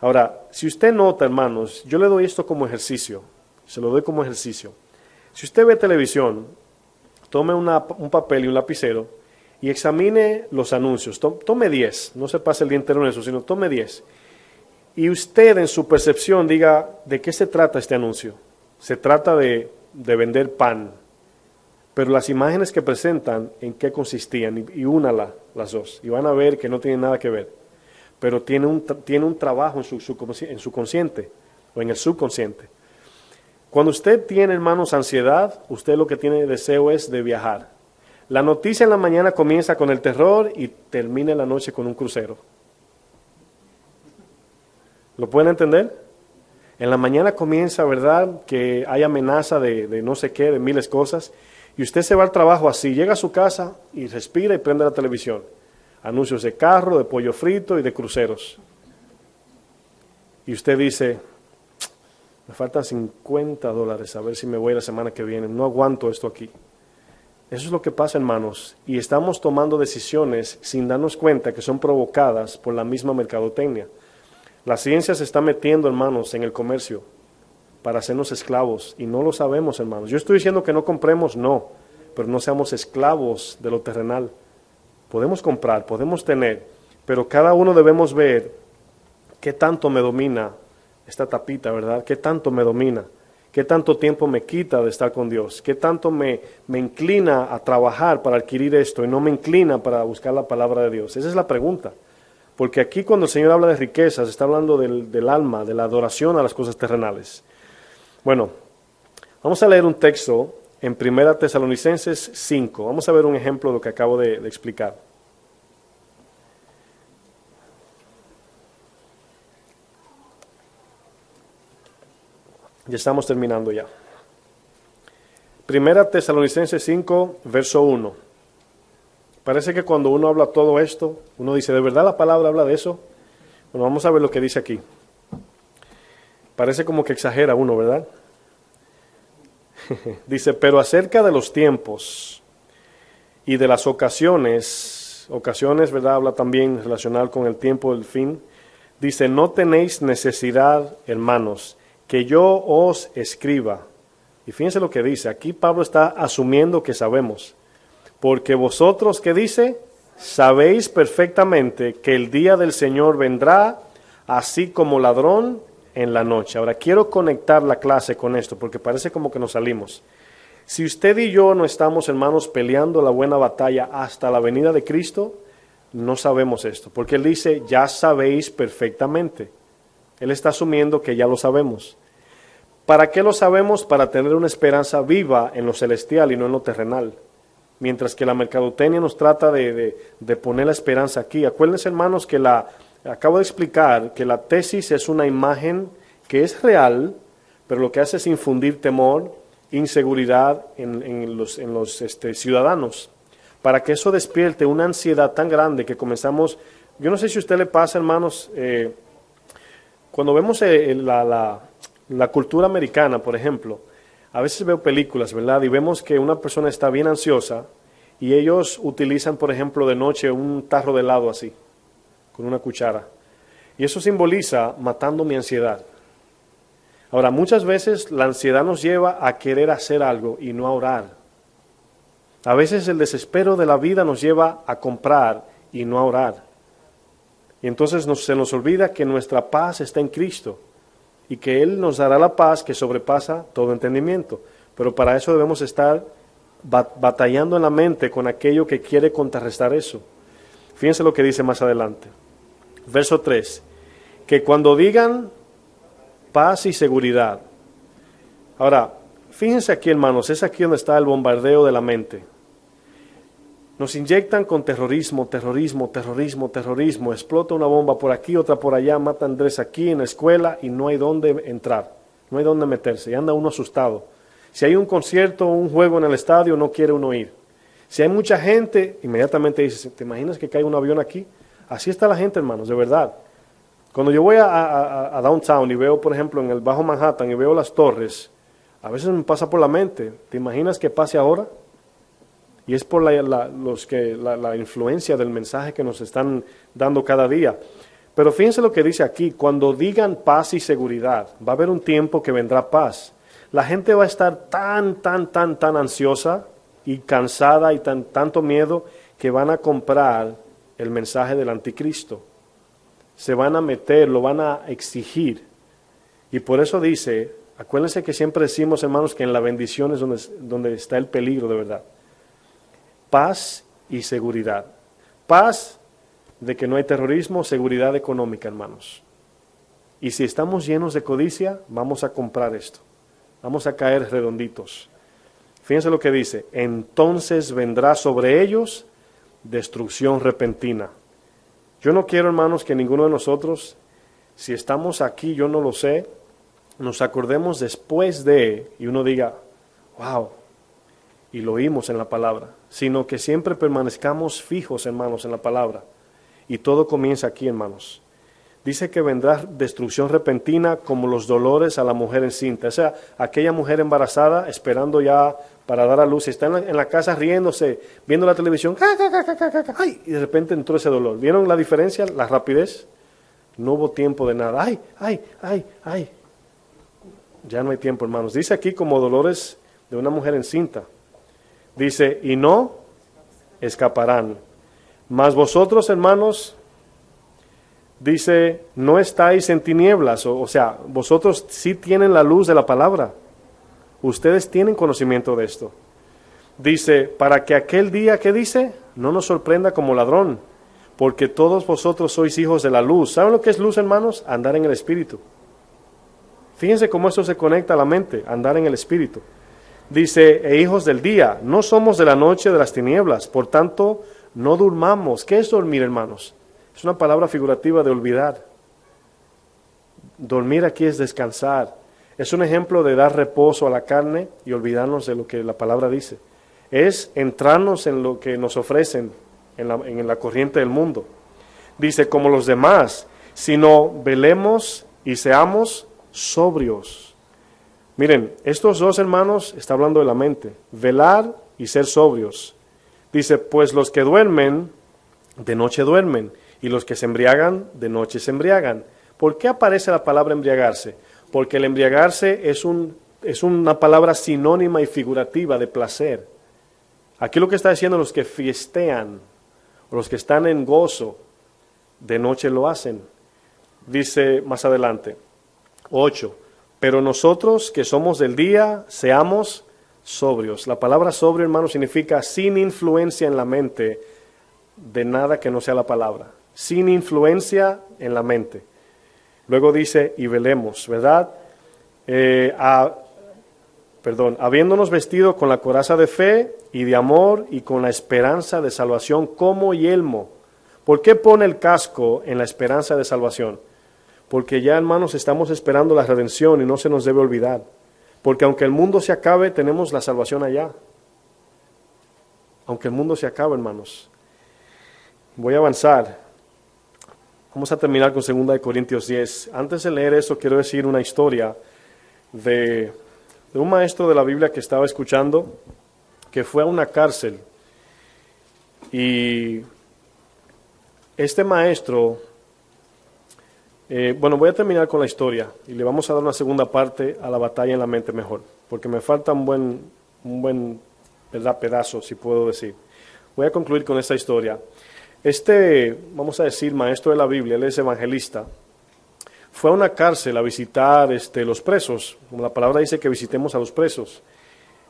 Ahora, si usted nota, hermanos, yo le doy esto como ejercicio, se lo doy como ejercicio. Si usted ve televisión, tome un papel y un lapicero y examine los anuncios. Tome 10, no se pase el día entero en eso, sino tome 10. Y usted en su percepción diga, ¿de qué se trata este anuncio? Se trata de vender pan, pero las imágenes que presentan, ¿en qué consistían? Y únala las dos, y van a ver que no tienen nada que ver, pero tiene un trabajo en su consciente, o en el subconsciente. Cuando usted tiene, hermanos, ansiedad, usted lo que tiene deseo es de viajar. La noticia en la mañana comienza con el terror y termina en la noche con un crucero. ¿Lo pueden entender? En la mañana comienza, ¿verdad?, que hay amenaza de no sé qué, de miles de cosas, y usted se va al trabajo así, llega a su casa y respira y prende la televisión. Anuncios de carro, de pollo frito y de cruceros. Y usted dice, me faltan $50, a ver si me voy la semana que viene, no aguanto esto aquí. Eso es lo que pasa, hermanos, y estamos tomando decisiones sin darnos cuenta que son provocadas por la misma mercadotecnia. La ciencia se está metiendo, hermanos, en el comercio para hacernos esclavos y no lo sabemos, hermanos. Yo estoy diciendo que no compremos, no, pero no seamos esclavos de lo terrenal. Podemos comprar, podemos tener, pero cada uno debemos ver qué tanto me domina esta tapita, ¿verdad? ¿Qué tanto me domina? ¿Qué tanto tiempo me quita de estar con Dios? ¿Qué tanto me inclina a trabajar para adquirir esto y no me inclina para buscar la palabra de Dios? Esa es la pregunta. Porque aquí cuando el Señor habla de riquezas, está hablando del alma, de la adoración a las cosas terrenales. Bueno, vamos a leer un texto en 1 Tesalonicenses 5. Vamos a ver un ejemplo de lo que acabo de explicar. Ya estamos terminando ya. 1 Tesalonicenses 5, verso 1. Parece que cuando uno habla todo esto, uno dice, ¿de verdad la palabra habla de eso? Bueno, vamos a ver lo que dice aquí. Parece como que exagera uno, ¿verdad? Dice, pero acerca de los tiempos y de las ocasiones, ¿verdad? Habla también relacionado con el tiempo del fin. Dice, no tenéis necesidad, hermanos, que yo os escriba. Y fíjense lo que dice, aquí Pablo está asumiendo que sabemos. Porque vosotros, ¿qué dice? Sabéis perfectamente que el día del Señor vendrá así como ladrón en la noche. Ahora, quiero conectar la clase con esto, porque parece como que nos salimos. Si usted y yo no estamos, hermanos, peleando la buena batalla hasta la venida de Cristo, no sabemos esto. Porque Él dice, ya sabéis perfectamente. Él está asumiendo que ya lo sabemos. ¿Para qué lo sabemos? Para tener una esperanza viva en lo celestial y no en lo terrenal. Mientras que la mercadotecnia nos trata de poner la esperanza aquí. Acuérdense, hermanos, que acabo de explicar que la tesis es una imagen que es real, pero lo que hace es infundir temor, inseguridad en los ciudadanos, para que eso despierte una ansiedad tan grande que comenzamos. Yo no sé si a usted le pasa, hermanos, cuando vemos la cultura americana, por ejemplo, a veces veo películas, ¿verdad? Y vemos que una persona está bien ansiosa y ellos utilizan, por ejemplo, de noche un tarro de helado así, con una cuchara. Y eso simboliza matando mi ansiedad. Ahora, muchas veces la ansiedad nos lleva a querer hacer algo y no a orar. A veces el desespero de la vida nos lleva a comprar y no a orar. Y entonces se nos olvida que nuestra paz está en Cristo. Y que Él nos dará la paz que sobrepasa todo entendimiento. Pero para eso debemos estar batallando en la mente con aquello que quiere contrarrestar eso. Fíjense lo que dice más adelante. Verso 3. Que cuando digan paz y seguridad. Ahora, fíjense aquí, hermanos, es aquí donde está el bombardeo de la mente. Nos inyectan con terrorismo, explota una bomba por aquí, otra por allá, mata a Andrés aquí en la escuela y no hay dónde entrar, no hay dónde meterse, y anda uno asustado. Si hay un concierto o un juego en el estadio, no quiere uno ir. Si hay mucha gente, inmediatamente dices, ¿te imaginas que cae un avión aquí? Así está la gente, hermanos, de verdad. Cuando yo voy a Downtown y veo, por ejemplo, en el Bajo Manhattan y veo las torres, a veces me pasa por la mente, ¿te imaginas que pase ahora? Y es por la influencia del mensaje que nos están dando cada día. Pero fíjense lo que dice aquí, cuando digan paz y seguridad, va a haber un tiempo que vendrá paz. La gente va a estar tan ansiosa y cansada y tanto miedo que van a comprar el mensaje del anticristo. Se van a meter, lo van a exigir. Y por eso dice, acuérdense que siempre decimos, hermanos, que en la bendición es donde está el peligro de verdad. Paz y seguridad. Paz de que no hay terrorismo, seguridad económica, hermanos. Y si estamos llenos de codicia, vamos a comprar esto. Vamos a caer redonditos. Fíjense lo que dice, entonces vendrá sobre ellos destrucción repentina. Yo no quiero, hermanos, que ninguno de nosotros, si estamos aquí, yo no lo sé, nos acordemos después de, y uno diga, wow, y lo oímos en la palabra, sino que siempre permanezcamos fijos, hermanos, en la palabra. Y todo comienza aquí, hermanos. Dice que vendrá destrucción repentina como los dolores a la mujer encinta. O sea, aquella mujer embarazada esperando ya para dar a luz, está en la casa riéndose, viendo la televisión, ¡ay! Y de repente entró ese dolor. ¿Vieron la diferencia, la rapidez? No hubo tiempo de nada. ¡Ay! Ya no hay tiempo, hermanos. Dice aquí como dolores de una mujer encinta. Dice, y no escaparán. Mas vosotros, hermanos, dice, no estáis en tinieblas, o sea, vosotros sí tienen la luz de la palabra. Ustedes tienen conocimiento de esto. Dice, para que aquel día, ¿qué dice? No nos sorprenda como ladrón, porque todos vosotros sois hijos de la luz. ¿Saben lo que es luz, hermanos? Andar en el Espíritu. Fíjense cómo esto se conecta a la mente, andar en el Espíritu. Dice, e hijos del día, no somos de la noche de las tinieblas, por tanto, no durmamos. ¿Qué es dormir, hermanos? Es una palabra figurativa de olvidar. Dormir aquí es descansar. Es un ejemplo de dar reposo a la carne y olvidarnos de lo que la palabra dice. Es entrarnos en lo que nos ofrecen en la corriente del mundo. Dice, como los demás, sino velemos y seamos sobrios. Miren, estos dos hermanos, está hablando de la mente, velar y ser sobrios. Dice, pues los que duermen, de noche duermen, y los que se embriagan, de noche se embriagan. ¿Por qué aparece la palabra embriagarse? Porque el embriagarse es una palabra sinónima y figurativa de placer. Aquí lo que está diciendo, los que fiestean, o los que están en gozo, de noche lo hacen. Dice más adelante, 8, pero nosotros que somos del día, seamos sobrios. La palabra sobrio, hermano, significa sin influencia en la mente de nada que no sea la palabra. Sin influencia en la mente. Luego dice, y velemos, ¿verdad? Habiéndonos vestido con la coraza de fe y de amor y con la esperanza de salvación como yelmo. ¿Por qué pone el casco en la esperanza de salvación? Porque ya, hermanos, estamos esperando la redención y no se nos debe olvidar. Porque aunque el mundo se acabe, tenemos la salvación allá. Aunque el mundo se acabe, hermanos. Voy a avanzar. Vamos a terminar con 2 Corintios 10. Antes de leer eso, quiero decir una historia de un maestro de la Biblia que estaba escuchando, que fue a una cárcel. Y este maestro, voy a terminar con la historia y le vamos a dar una segunda parte a la batalla en la mente mejor, porque me falta un buen pedazo, si puedo decir. Voy a concluir con esta historia. Vamos a decir, maestro de la Biblia, él es evangelista, fue a una cárcel a visitar los presos, como la palabra dice que visitemos a los presos.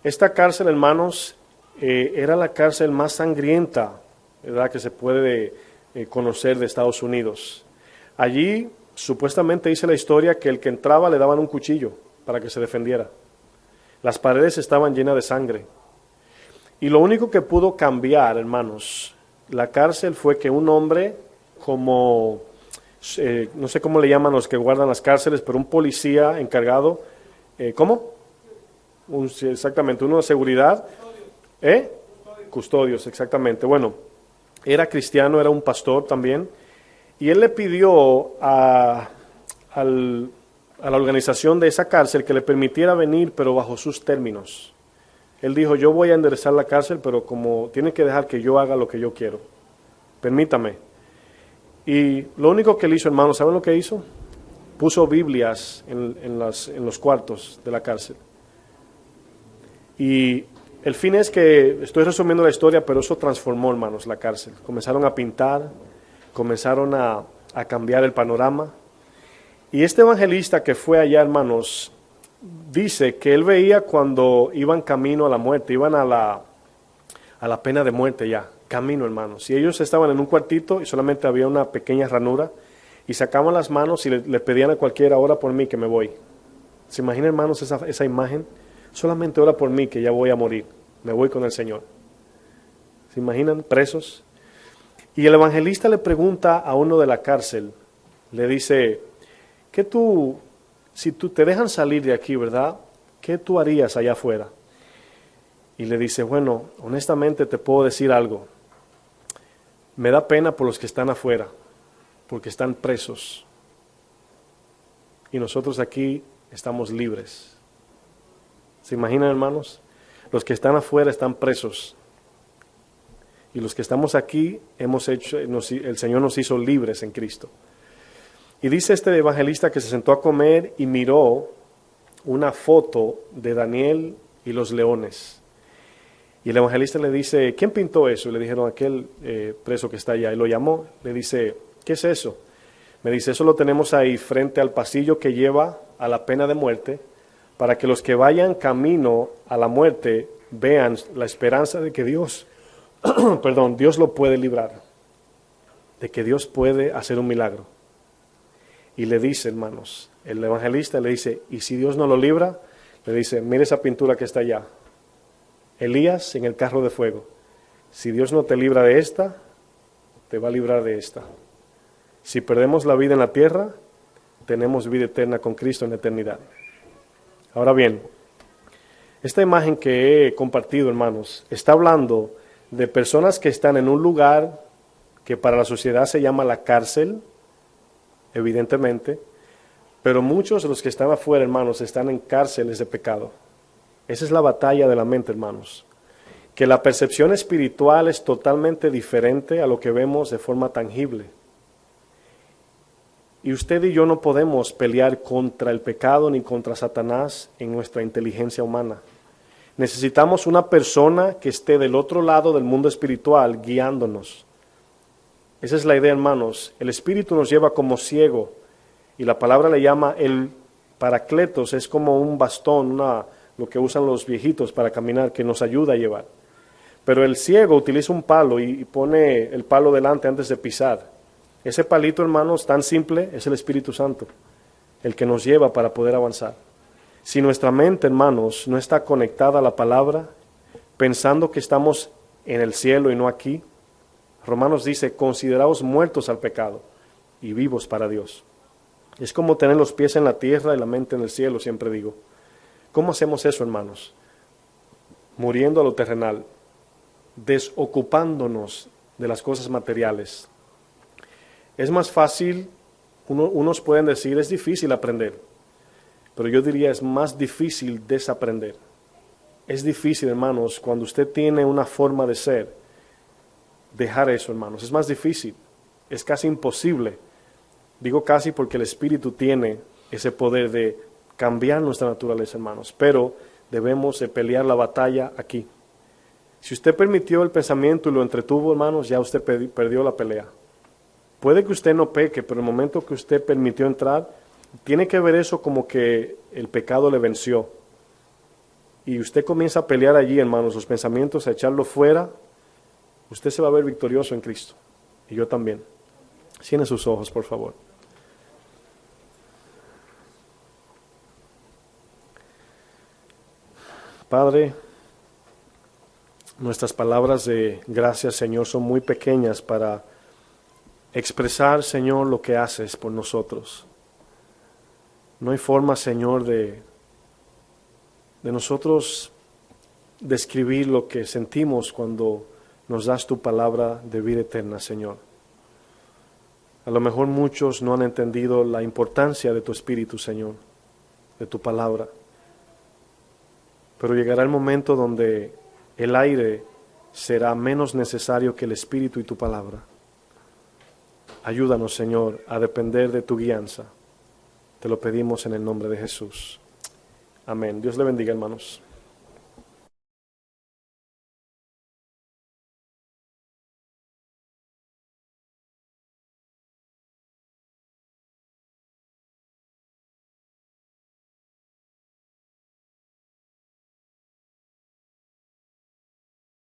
Esta cárcel, hermanos, era la cárcel más sangrienta, ¿verdad?, que se puede conocer de Estados Unidos. Allí, supuestamente dice la historia que el que entraba le daban un cuchillo para que se defendiera. Las paredes estaban llenas de sangre. Y lo único que pudo cambiar, hermanos, la cárcel fue que un hombre como, no sé cómo le llaman los que guardan las cárceles, pero un policía encargado, ¿cómo? Exactamente, uno de seguridad, custodios, exactamente. Bueno, era cristiano, era un pastor también, y él le pidió a la organización de esa cárcel que le permitiera venir, pero bajo sus términos. Él dijo, yo voy a enderezar la cárcel, pero como tiene que dejar que yo haga lo que yo quiero. Permítame. Y lo único que él hizo, hermano, ¿saben lo que hizo? Puso Biblias en los cuartos de la cárcel. Y el fin es que, estoy resumiendo la historia, pero eso transformó, hermanos, la cárcel. Comenzaron a pintar, comenzaron a cambiar el panorama. Y este evangelista que fue allá, hermanos, dice que él veía cuando iban camino a la muerte, iban a la pena de muerte ya, camino, hermanos. Y ellos estaban en un cuartito y solamente había una pequeña ranura y sacaban las manos y le pedían a cualquiera, ora por mí que me voy. ¿Se imaginan, hermanos, esa imagen? Solamente ora por mí que ya voy a morir, me voy con el Señor. ¿Se imaginan? Presos. Y el evangelista le pregunta a uno de la cárcel, le dice, si tú te dejan salir de aquí, ¿verdad? ¿Qué tú harías allá afuera? Y le dice, bueno, honestamente te puedo decir algo. Me da pena por los que están afuera, porque están presos. Y nosotros aquí estamos libres. ¿Se imaginan, hermanos? Los que están afuera están presos. Y los que estamos aquí, el Señor nos hizo libres en Cristo. Y dice este evangelista que se sentó a comer y miró una foto de Daniel y los leones. Y el evangelista le dice, ¿quién pintó eso? Y le dijeron, aquel preso que está allá. Y lo llamó, le dice, ¿qué es eso? Me dice, eso lo tenemos ahí frente al pasillo que lleva a la pena de muerte, para que los que vayan camino a la muerte vean la esperanza de que Dios, Dios lo puede librar, de que Dios puede hacer un milagro. Y le dice, hermanos, el evangelista le dice, y si Dios no lo libra, le dice, mire esa pintura que está allá. Elías en el carro de fuego. Si Dios no te libra de esta, te va a librar de esta. Si perdemos la vida en la tierra, tenemos vida eterna con Cristo en la eternidad. Ahora bien, esta imagen que he compartido, hermanos, está hablando de personas que están en un lugar que para la sociedad se llama la cárcel, evidentemente, pero muchos de los que están afuera, hermanos, están en cárceles de pecado. Esa es la batalla de la mente, hermanos. Que la percepción espiritual es totalmente diferente a lo que vemos de forma tangible. Y usted y yo no podemos pelear contra el pecado ni contra Satanás en nuestra inteligencia humana. Necesitamos una persona que esté del otro lado del mundo espiritual guiándonos. Esa es la idea, hermanos. El Espíritu nos lleva como ciego y la palabra le llama el paracletos, es como un bastón, lo que usan los viejitos para caminar, que nos ayuda a llevar. Pero el ciego utiliza un palo y pone el palo delante antes de pisar. Ese palito, hermanos, tan simple, es el Espíritu Santo, el que nos lleva para poder avanzar. Si nuestra mente, hermanos, no está conectada a la palabra, pensando que estamos en el cielo y no aquí, Romanos dice, consideraos muertos al pecado y vivos para Dios. Es como tener los pies en la tierra y la mente en el cielo, siempre digo. ¿Cómo hacemos eso, hermanos? Muriendo a lo terrenal, desocupándonos de las cosas materiales. Es más fácil, unos pueden decir, es difícil aprender, pero yo diría es más difícil desaprender. Es difícil, hermanos, cuando usted tiene una forma de ser, dejar eso, hermanos. Es más difícil, es casi imposible. Digo casi porque el Espíritu tiene ese poder de cambiar nuestra naturaleza, hermanos, pero debemos de pelear la batalla aquí. Si usted permitió el pensamiento y lo entretuvo, hermanos, ya usted perdió la pelea. Puede que usted no peque, pero el momento que usted permitió entrar, tiene que ver eso como que el pecado le venció. Y usted comienza a pelear allí, hermanos, los pensamientos, a echarlo fuera, usted se va a ver victorioso en Cristo. Y yo también. Cierren sus ojos, por favor. Padre, nuestras palabras de gracias, Señor, son muy pequeñas para expresar, Señor, lo que haces por nosotros. No hay forma, Señor, de nosotros describir lo que sentimos cuando nos das tu palabra de vida eterna, Señor. A lo mejor muchos no han entendido la importancia de tu Espíritu, Señor, de tu palabra. Pero llegará el momento donde el aire será menos necesario que el Espíritu y tu palabra. Ayúdanos, Señor, a depender de tu guianza. Te lo pedimos en el nombre de Jesús. Amén. Dios le bendiga, hermanos.